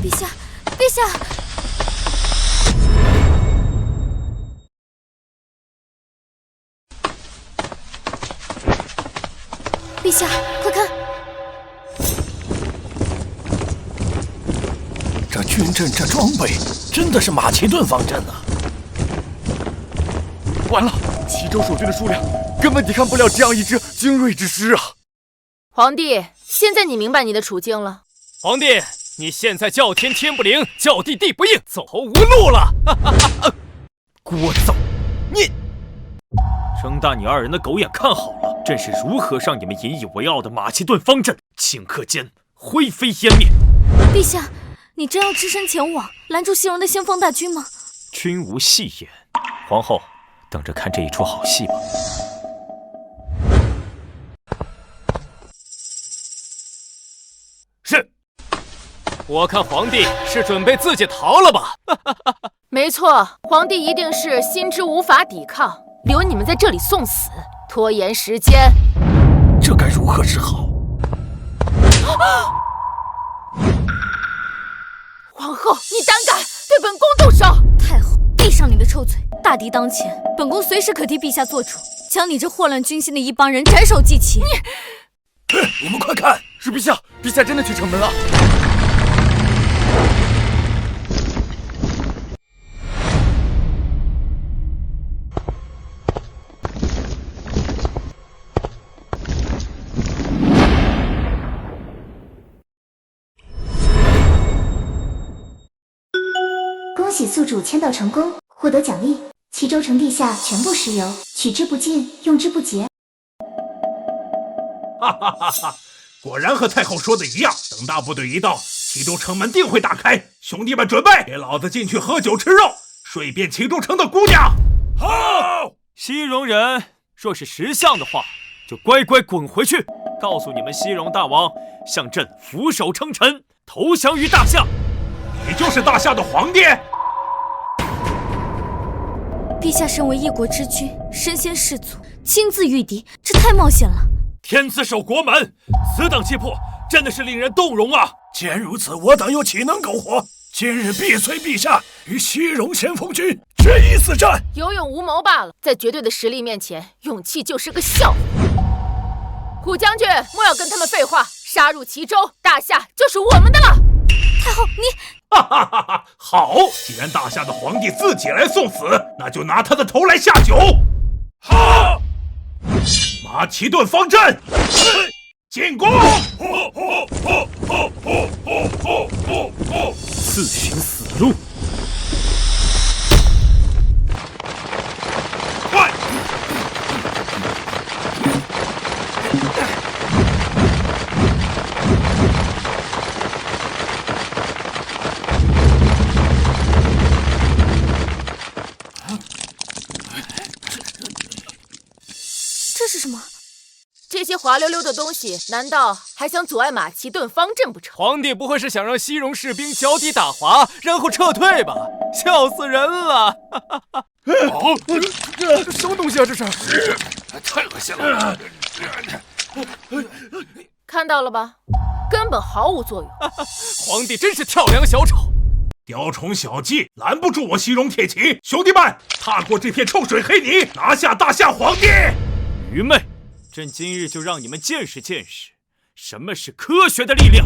陛下，陛下！陛下，快看！这军阵，这装备，真的是马其顿方阵啊！完了，齐州守军的数量根本抵抗不了这样一支精锐之师啊！皇帝，现在你明白你的处境了。皇帝，你现在叫天天不灵，叫地地不应，走投无路了！聒噪！你睁大你2人的狗眼看好了！朕是如何让你们引以为傲的马其顿方阵顷刻间灰飞烟灭。陛下，你真要只身前往拦住西戎的先锋大军吗？君无戏言，皇后等着看这一出好戏吧。是，我看皇帝是准备自己逃了吧？没错，皇帝一定是心知无法抵抗，留你们在这里送死，拖延时间。这该如何是好？皇后，你胆敢对本宫动手！太后，闭上你的臭嘴！大敌当前，本宫随时可替陛下做主，将你这祸乱军心的一帮人斩首祭旗。你们快看，是陛下，陛下真的去城门了。恭喜宿主签到成功，获得奖励：齐州城地下全部石油，取之不尽，用之不竭。哈哈哈哈！果然和太后说的一样，等大部队一到，齐州城门定会打开。兄弟们准备，给老子进去喝酒吃肉，睡遍齐州城的姑娘。好，西戎人若是识相的话，就乖乖滚回去，告诉你们西戎大王，向朕俯首称臣，投降于大夏。你就是大夏的皇帝？陛下身为一国之君，身先士卒，亲自御敌，这太冒险了。天子守国门，此等气魄，真的是令人动容啊！既然如此，我等又岂能苟活？今日必催陛下与西戎先锋军决一死战。有勇无谋罢了，在绝对的实力面前，勇气就是个笑话。虎将军，莫要跟他们废话，杀入齐州，大夏就是我们的了。太后，你……哈哈哈哈！好，既然大夏的皇帝自己来送死，那就拿他的头来下酒。好，马其顿方阵，进攻！自寻死路。快！这是什么？这些滑溜溜的东西，难道还想阻碍马其顿方阵不成？皇帝不会是想让西戎士兵脚底打滑，然后撤退吧？笑死人了！什么东西啊？这是，太恶心了！看到了吧，根本毫无作用。皇帝真是跳梁小丑，雕虫小技，拦不住我西戎铁骑！兄弟们，踏过这片臭水黑泥，拿下大夏皇帝！愚昧！朕今日就让你们见识见识，什么是科学的力量。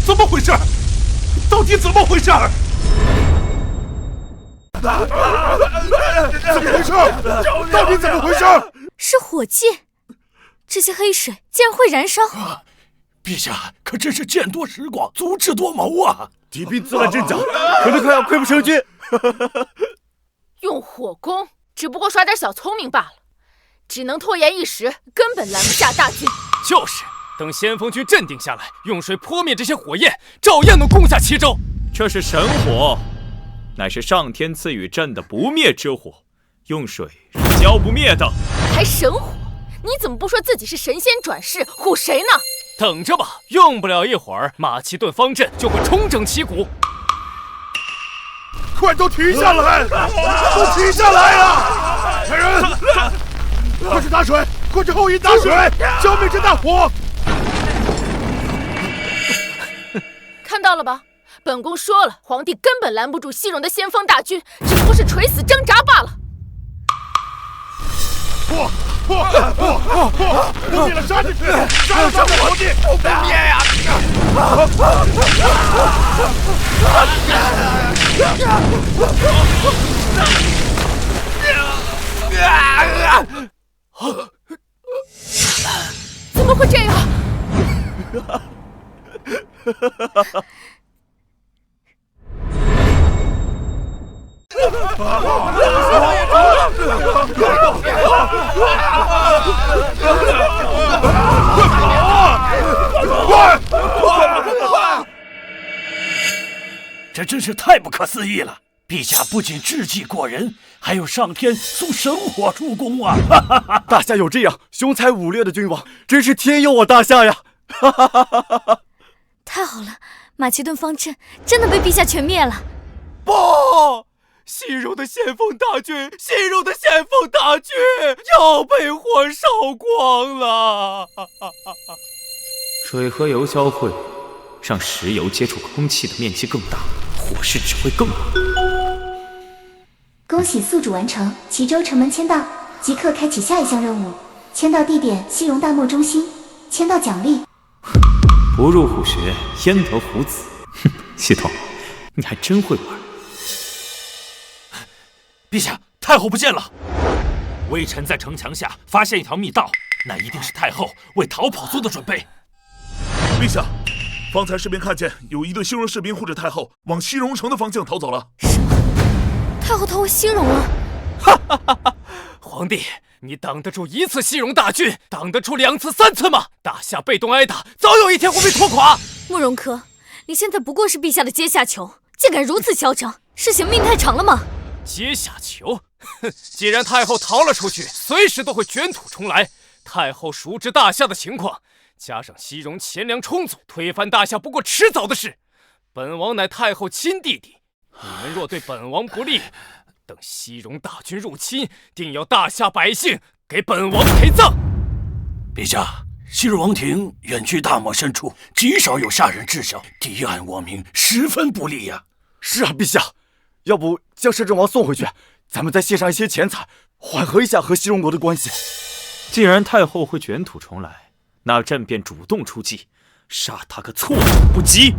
怎么回事？到底怎么回事？怎么回事？到底怎么回事？是火箭，这些黑水竟然会燃烧！陛下可真是见多识广，足智多谋啊！敌兵自乱阵脚，可能快要溃不成军。用火攻，只不过耍点小聪明罢了，只能拖延一时，根本拦不下大军。就是，等先锋军镇定下来，用水泼灭这些火焰，照样能攻下齐州。这是神火，乃是上天赐予朕的不灭之火，用水是浇不灭的。还神火？你怎么不说自己是神仙转世，唬谁呢？等着吧，用不了一会儿，马其顿方阵就会重整旗鼓。快都停下来！都停下来啊！来人，快去打水！快去后营打水，消灭这大火！看到了吧？本宫说了，皇帝根本拦不住西戎的先锋大军，只不过是垂死挣扎罢了。不灭了，杀进去！杀了皇帝！不灭呀！怎么会这样？这真是太不可思议了！陛下不仅智计过人，还有上天送神火助攻啊！大夏有这样雄才武略的君王，真是天佑我大夏呀！太好了，马其顿方阵真的被陛下全灭了。不，西戎的先锋大军，西戎的先锋大军要被火烧光了。水和油交汇，让石油接触空气的面积更大，火势只会更猛。恭喜宿主完成齐州城门签到，即刻开启下一项任务。签到地点西戎大漠中心，签到奖励。不入虎穴，焉得虎子？哼，系统，你还真会玩。陛下，太后不见了！微臣在城墙下发现一条密道，那一定是太后为逃跑做的准备。陛下，方才士兵看见有一队西戎士兵护着太后往西戎城的方向逃走了。什么？太后逃回西戎了？哈哈哈哈！皇帝，你挡得住一次西戎大军，挡得住2次、3次吗？大夏被动挨打，早有一天会被拖垮。慕容可，你现在不过是陛下的阶下囚，竟敢如此嚣张，是嫌命太长了吗？阶下囚？哼！既然太后逃了出去，随时都会卷土重来。太后熟知大夏的情况，加上西戎钱粮充足，推翻大夏不过迟早的事。本王乃太后亲弟弟，你们若对本王不利，等西戎大军入侵，定要大夏百姓给本王陪葬。陛下，西戎王庭远居大漠深处，极少有下人知晓，敌暗我明，十分不利呀。是啊，陛下，要不将摄政王送回去，咱们再献上一些钱财，缓和一下和西戎国的关系。既然太后会卷土重来，那朕便主动出击，杀他个措手不及。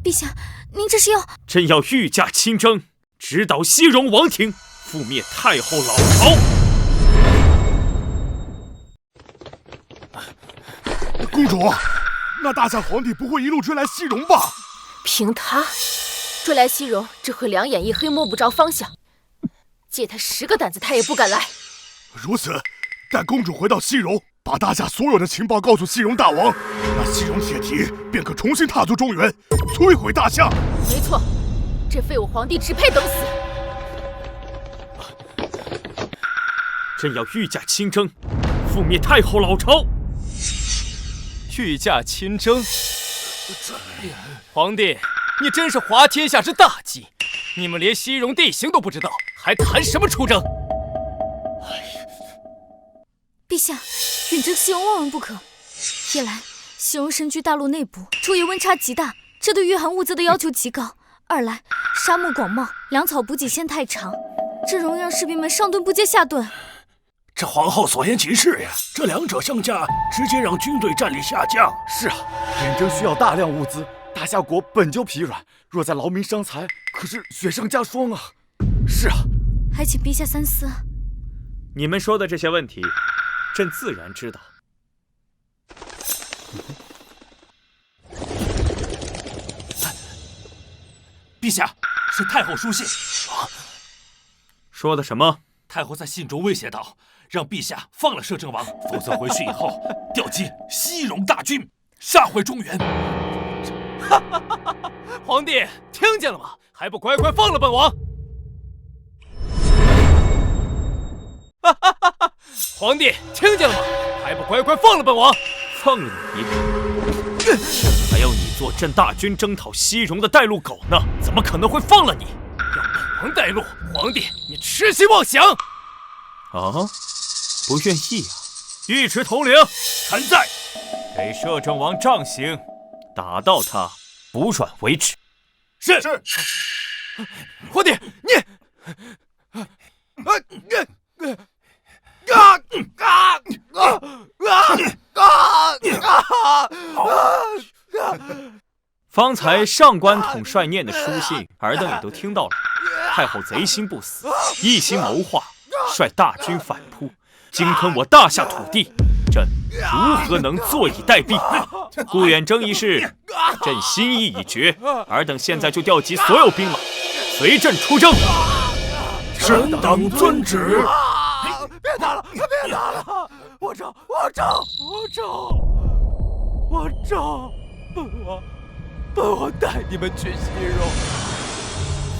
陛下，您这是要……朕要御驾亲征，直捣西戎王庭，覆灭太后老巢。公主，那大夏皇帝不会一路追来西戎吧？凭他追来西戎，只会两眼一黑，摸不着方向。借他10个胆子，他也不敢来。如此，待公主回到西戎，把大夏所有的情报告诉西戎大王，那西戎铁蹄便可重新踏足中原，摧毁大夏。没错，这废物皇帝只配等死。朕要御驾亲征，覆灭太后老巢。御驾亲征，皇帝，你真是滑天下之大稽！你们连西戎地形都不知道，还谈什么出征？陛下，远征西戎万万不可。一来，西戎身居大陆内部，昼夜温差极大，这对御寒物资的要求极高；二来，沙漠广袤，粮草补给线太长，这容易让士兵们上顿不接下顿。这皇后所言极是呀，这两者相加，直接让军队战力下降。是啊，远征需要大量物资，大夏国本就疲软，若再劳民伤财，可是雪上加霜啊。是啊，还请陛下三思。你们说的这些问题，朕自然知道。陛下，是太后书信。说的什么？太后在信中威胁道，让陛下放了摄政王，否则回去以后调集西戎大军，杀回中原。皇帝听见了吗？还不乖乖放了本王！皇帝听见了吗？还不乖乖放了本王！放了你！还要你做朕大军征讨西戎的带路狗呢，怎么可能会放了你？让本王带路，皇帝你痴心妄想！啊，不愿意啊！尉迟统领，臣在。给摄政王杖刑，打到他服软为止。是。皇帝，你方才上官统帅念的书信，尔等也都听到了。太后贼心不死，一心谋划，率大军反扑，鲸吞我大夏土地，朕如何能坐以待毙？顾远征一事，朕心意已决，尔等现在就调集所有兵马，随朕出征。臣等遵旨。别打了，别打了！我招！本王带你们去西戎。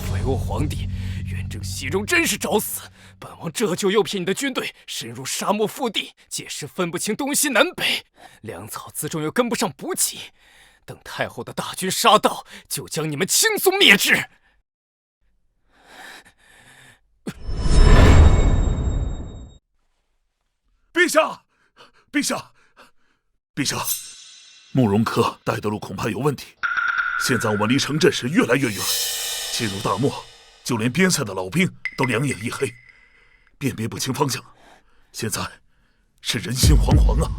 废呦，皇帝，远征西戎真是找死！本王这就诱骗你的军队深入沙漠腹地，届时分不清东西南北，粮草辎重又跟不上补给，等太后的大军杀到，就将你们轻松灭之。陛下，陛下，陛下，慕容科带的路恐怕有问题。现在我们离城镇是越来越远，进入大漠，就连边塞的老兵都两眼一黑，辨别不清方向。现在是人心惶惶啊！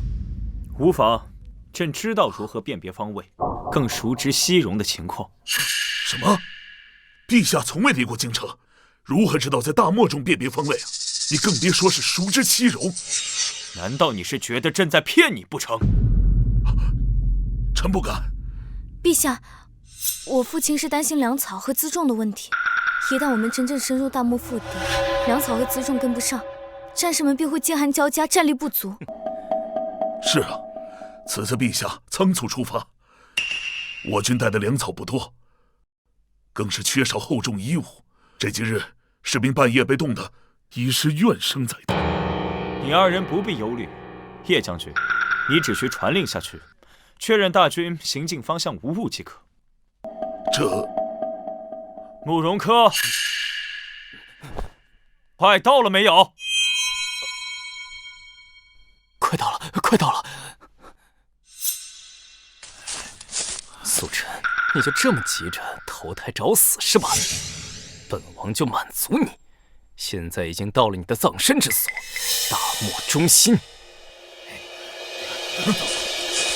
无妨，朕知道如何辨别方位，更熟知西戎的情况。什么？陛下从未离过京城，如何知道在大漠中辨别方位啊？你更别说是熟知西戎。难道你是觉得朕在骗你不成？臣不敢。陛下，我父亲是担心粮草和辎重的问题。一旦我们真正深入大漠腹地，粮草和辎重跟不上，战士们便会饥寒交加，战力不足。是啊，此次陛下仓促出发，我军带的粮草不多，更是缺少厚重衣物。这几日士兵半夜被冻得已是怨声载道。你二人不必忧虑，叶将军，你只需传令下去，确认大军行进方向无误即可。这，慕容科，快到了没有？快到了，快到了！素贞，你就这么急着投胎找死是吧？本王就满足你。现在已经到了你的葬身之所，大漠中心。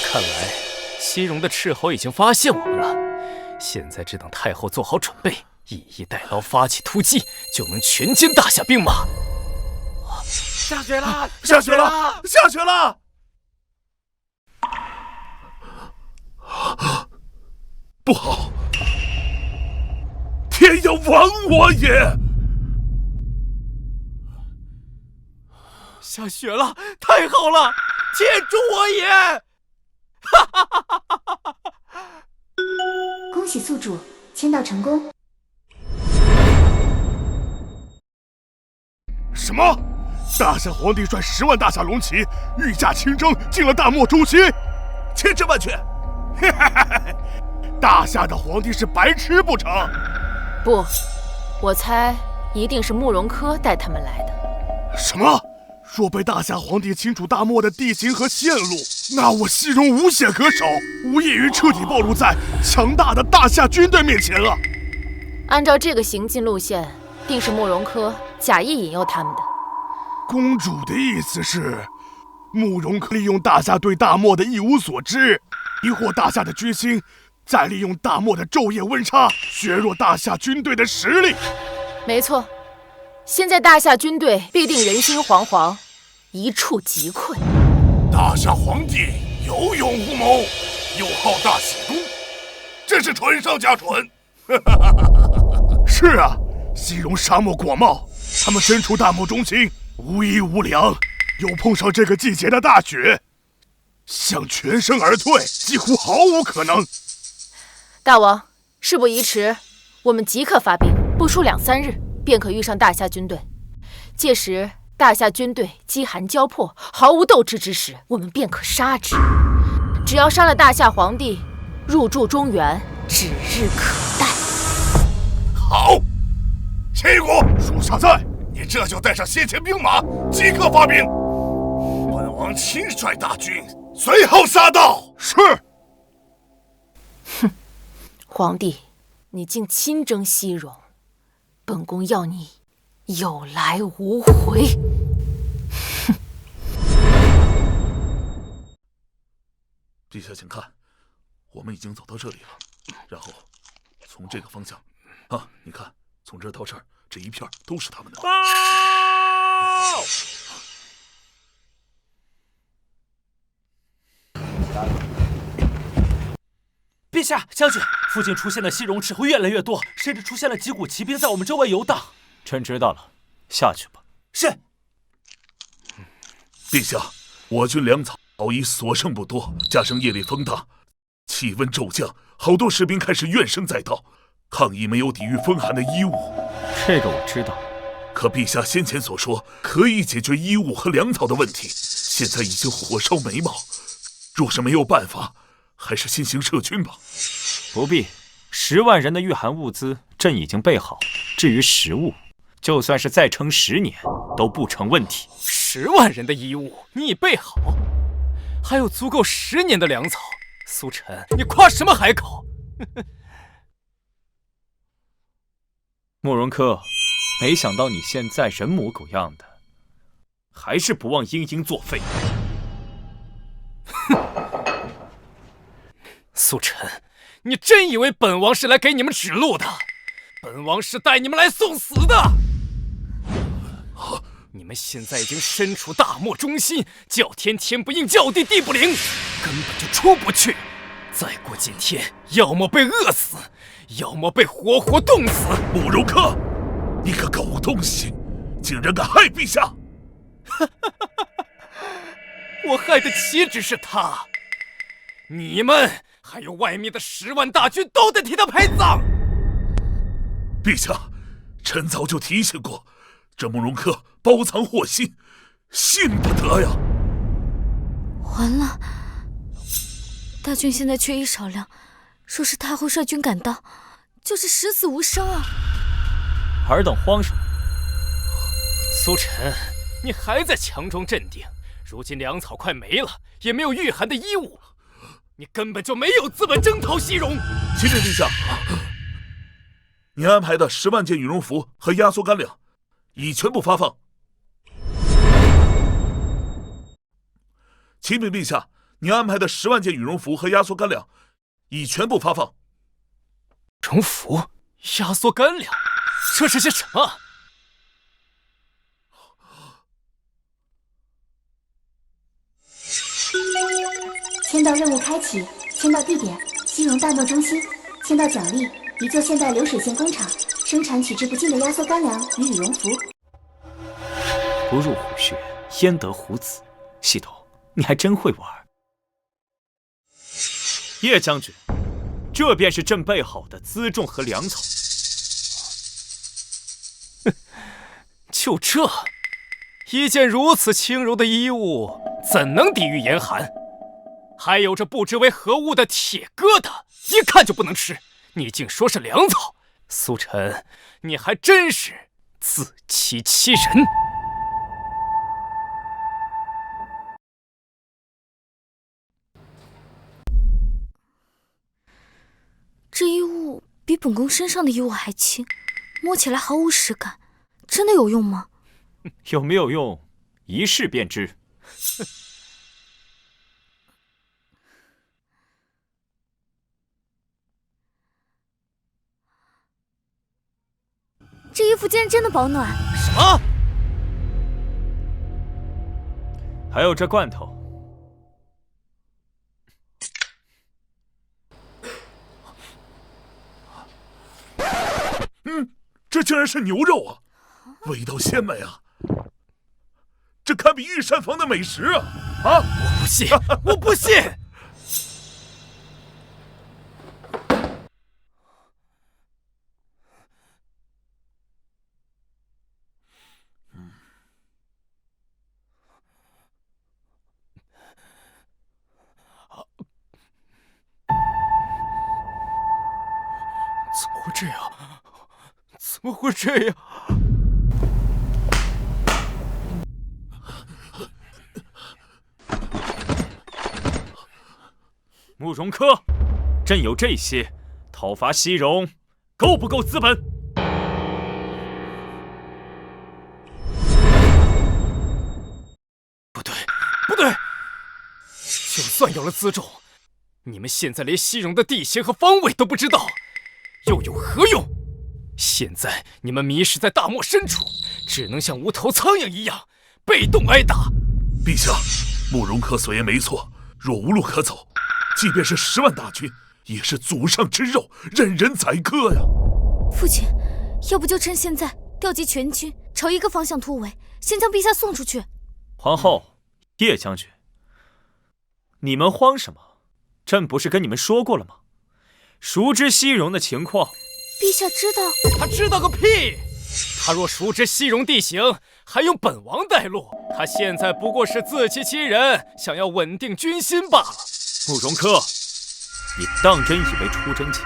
看来西戎的斥候已经发现我们了，现在只等太后做好准备，以逸待劳，发起突击，就能全歼大夏兵马。下雪了！下雪了！下雪了！不好！天要亡我也！下雪了，太好了！天助我也！哈哈哈哈哈哈！恭喜宿主签到成功。什么？大夏皇帝率10万大夏龙骑御驾亲征进了大漠中心？千真万确！大夏的皇帝是白痴不成？不，我猜一定是慕容科带他们来的。什么？若被大夏皇帝清楚大漠的地形和线路，那我西戎无险可守，无异于彻底暴露在强大的大夏军队面前啊！按照这个行进路线，定是慕容科假意引诱他们的。公主的意思是，慕容科利用大夏对大漠的一无所知，迷惑大夏的军心，再利用大漠的昼夜温差，削弱大夏军队的实力。没错，现在大夏军队必定人心惶惶，一触即溃。大夏皇帝有勇无谋，又好大喜功，真是蠢上加蠢。是啊，西戎沙漠广袤，他们身处大漠中心，无衣无粮，又碰上这个季节的大雪，想全身而退几乎毫无可能。大王，事不宜迟，我们即刻发兵，不出2、3日，便可遇上大夏军队。届时大夏军队饥寒交迫，毫无斗志之时，我们便可杀之。只要杀了大夏皇帝，入驻中原指日可待。好，齐国属下在，你这就带上先遣兵马，即刻发兵。本王亲率大军，随后杀到。是。哼，皇帝，你竟亲征西戎，本宫要你有来无回。哼！陛下，请看，我们已经走到这里了。然后从这个方向，啊，你看，从这儿到这儿，这一片都是他们的。报！陛下，将军，附近出现的西戎斥候越来越多，甚至出现了几股骑兵在我们周围游荡。臣知道了，下去吧。是。陛下，我军粮草已所剩不多，加上夜里风大，气温骤降，好多士兵开始怨声载道。抗议没有抵御风寒的衣物。这个我知道。可陛下先前所说可以解决衣物和粮草的问题，现在已经火烧眉毛。若是没有办法，还是先行撤军吧。不必，10万人的御寒物资朕已经备好。至于食物，就算是再撑10年都不成问题。10万人的衣物你已备好，还有足够10年的粮草。苏晨，你夸什么海口？慕容柯，没想到你现在人模狗样的，还是不忘殷殷作废。苏晨，你真以为本王是来给你们指路的？本王是带你们来送死的！你们现在已经身处大漠中心，叫天天不应，叫地地不灵，根本就出不去。再过几天，要么被饿死，要么被活活冻死。慕容柯，你个狗东西，竟然敢害陛下！我害的岂止是他，你们还有外面的10万大军都得替他陪葬。陛下，臣早就提醒过，这慕容柯包藏祸心，信不得呀！完了，大军现在缺衣少粮，若是太后率军赶到，就是十死无生啊！尔等慌什么？苏晨，你还在强装镇定。如今粮草快没了，也没有御寒的衣物，你根本就没有资本征讨西戎。启禀陛下，您安排的10万件羽绒服和压缩干粮已全部发放。启禀陛下，您安排的10万件羽绒服和压缩干粮已全部发放。羽绒服、压缩干粮，这是些什么？签到任务开启，签到地点西戎大漠中心，签到奖励一座现代流水线工厂，生产取之不尽的压缩干粮与羽绒服。不入虎穴，焉得虎子？系统，你还真会玩。叶将军，这便是朕备好的辎重和粮草。就这，一件如此轻柔的衣物，怎能抵御严寒？还有这不知为何物的铁疙瘩，一看就不能吃。你竟说是粮草，苏晨，你还真是自欺欺人。这衣物比本宫身上的衣物还轻，摸起来毫无实感，真的有用吗？有没有用，一试便知。这衣服竟然真的保暖！什么？还有这罐头。这竟然是牛肉啊，味道鲜美啊！这堪比御膳房的美食啊！啊！我不信，我不信！怎么会这样？怎么会这样？慕容柯，朕有这些，讨伐西戎，够不够资本？不对，不对！就算有了辎重，你们现在连西戎的地形和方位都不知道，又有何用？现在你们迷失在大漠深处，只能像无头苍蝇一样被动挨打。陛下，慕容柯所言没错，若无路可走，即便是10万大军，也是祖上之肉，任人宰割呀！父亲，要不就趁现在调集全军，朝一个方向突围，先将陛下送出去。皇后，叶将军，你们慌什么？朕不是跟你们说过了吗？熟知西戎的情况，陛下知道？他知道个屁！他若熟知西戎地形，还用本王带路？他现在不过是自欺欺人，想要稳定军心罢了。慕容柯，你当真以为出征前，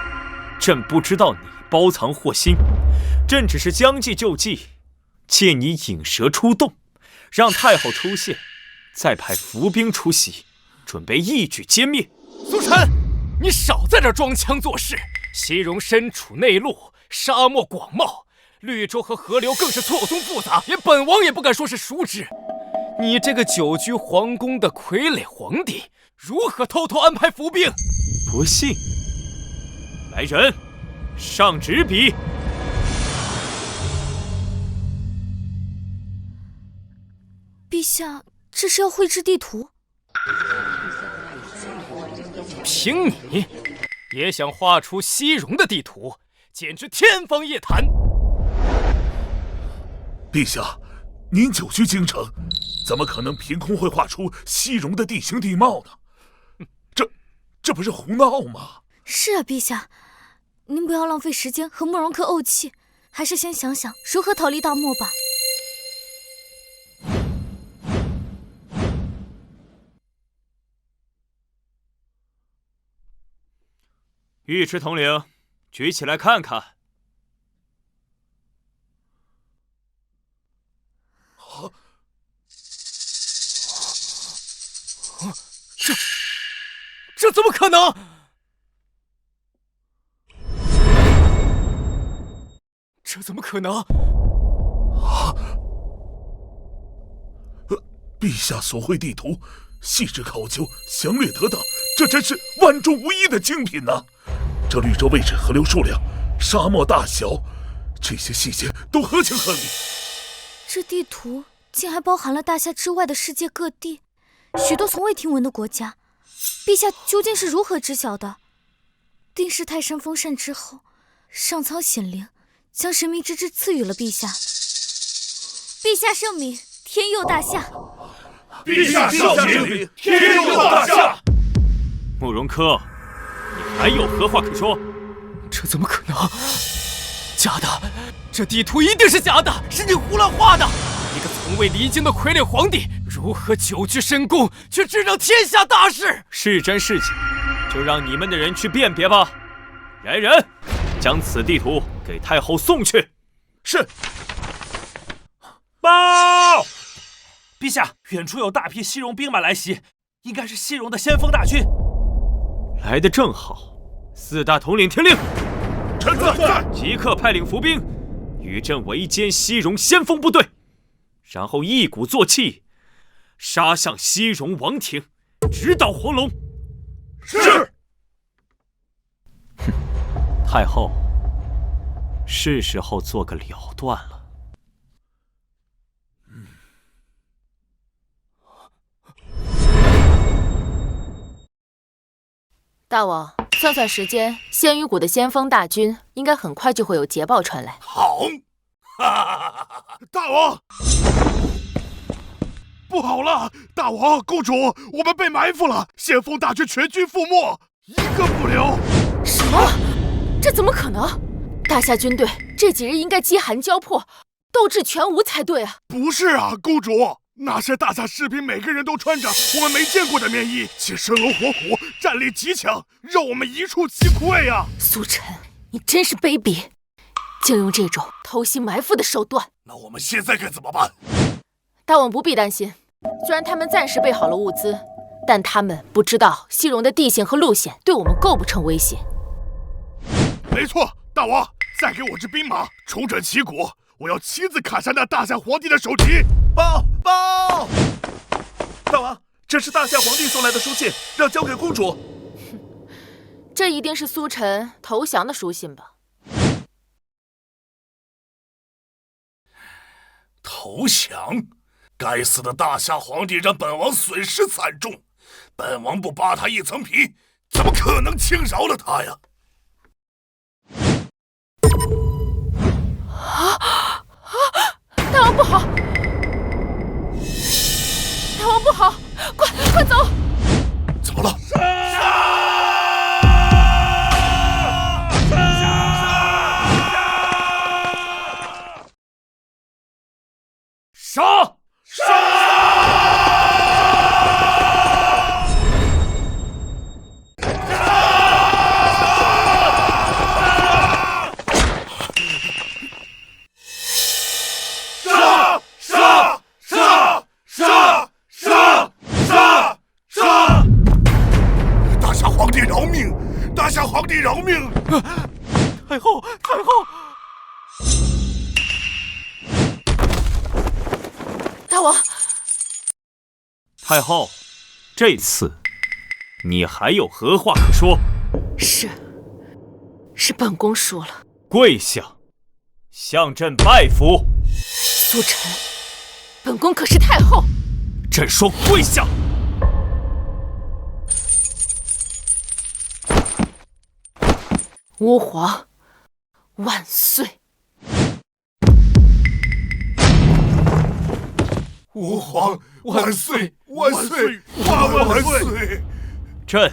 朕不知道你包藏祸心？朕只是将计就计，借你引蛇出洞，让太后出现，再派伏兵出袭，准备一举歼灭。苏晨，你少在这装腔作势！西戎身处内陆，沙漠广袤，绿洲和河流更是错综复杂，连本王也不敢说是熟知。你这个久居皇宫的傀儡皇帝，如何偷偷安排伏兵？不信，来人，上纸笔。陛下，这是要绘制地图？凭你也想画出西戎的地图，简直天方夜谭！陛下，您久居京城，怎么可能凭空会画出西戎的地形地貌呢？这不是胡闹吗？是啊，陛下，您不要浪费时间和慕容柯怄气，还是先想想如何逃离大漠吧。尉迟统领，举起来看看。这怎么可能？这怎么可能？陛下所绘地图，细致考究，详略得当，这真是万中无一的精品呐！这绿洲位置、河流数量、沙漠大小，这些细节都合情合理。这地图竟还包含了大夏之外的世界各地，许多从未听闻的国家。陛下究竟是如何知晓的？定是泰山封禅之后，上苍显灵，将神秘之志赐予了陛下。陛下圣明，天佑大夏！陛下圣明，天佑大夏！慕容柯，你还有何话可说？这怎么可能？假的！这地图一定是假的，是你胡乱画的！一个从未离京的傀儡皇帝，如何久居深宫，却执掌天下大事？是真是假，就让你们的人去辨别吧。来人，将此地图给太后送去。是。报！陛下，远处有大批西戎兵马来袭，应该是西戎的先锋大军。来得正好，四大统领听令，臣在，即刻派领伏兵与朕围歼西戎先锋部队，然后一鼓作气，杀向西戎王庭，直捣黄龙。是。哼，太后，是时候做个了断了。大王，算算时间，仙羽谷的先锋大军应该很快就会有捷报传来。好，大王，不好了！大王、公主，我们被埋伏了，先锋大军全军覆没，一个不留。什么？这怎么可能？大夏军队这几日应该饥寒交迫，斗志全无才对啊！不是啊，公主。那些大夏士兵每个人都穿着我们没见过的面衣，且生龙活虎，战力极强，让我们一触即溃啊！苏晨，你真是卑鄙，竟用这种偷袭埋伏的手段。那我们现在该怎么办？大王不必担心，虽然他们暂时备好了物资，但他们不知道西戎的地形和路线对我们构不成威胁。没错，大王，再给我支兵马，重整旗鼓，我要亲自砍下那大夏皇帝的首级。报！大王，这是大夏皇帝送来的书信，让交给公主。这一定是苏晨投降的书信吧？投降？该死的大夏皇帝让本王损失惨重，本王不扒他一层皮，怎么可能轻饶了他呀？大王不好！大王不好，快走！怎么了？杀！大夏皇帝饶命！大夏皇帝饶命！太后，太后！大王，太后，这次你还有何话可说？是本宫输了。跪下，向朕拜服。苏晨，本宫可是太后。朕说跪下。吾皇万岁！吾皇万岁！万岁！万岁！朕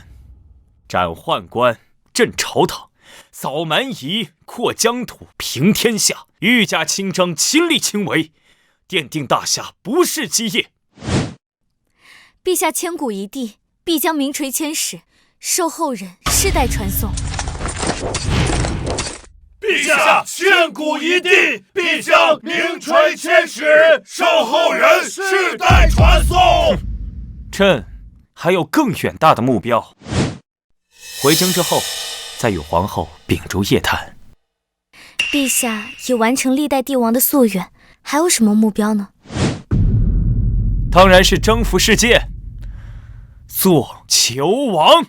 斩宦官，镇朝堂，扫蛮夷，扩疆土，平天下，御驾亲征，亲力亲为，奠定大夏不世基业。陛下千古一帝，必将名垂千史，受后人世代传颂。陛下千古一帝，必将名垂千史，受后人世代传颂。朕还有更远大的目标。回京之后，再与皇后秉烛夜谈。陛下已完成历代帝王的夙愿，还有什么目标呢？当然是征服世界，做球王。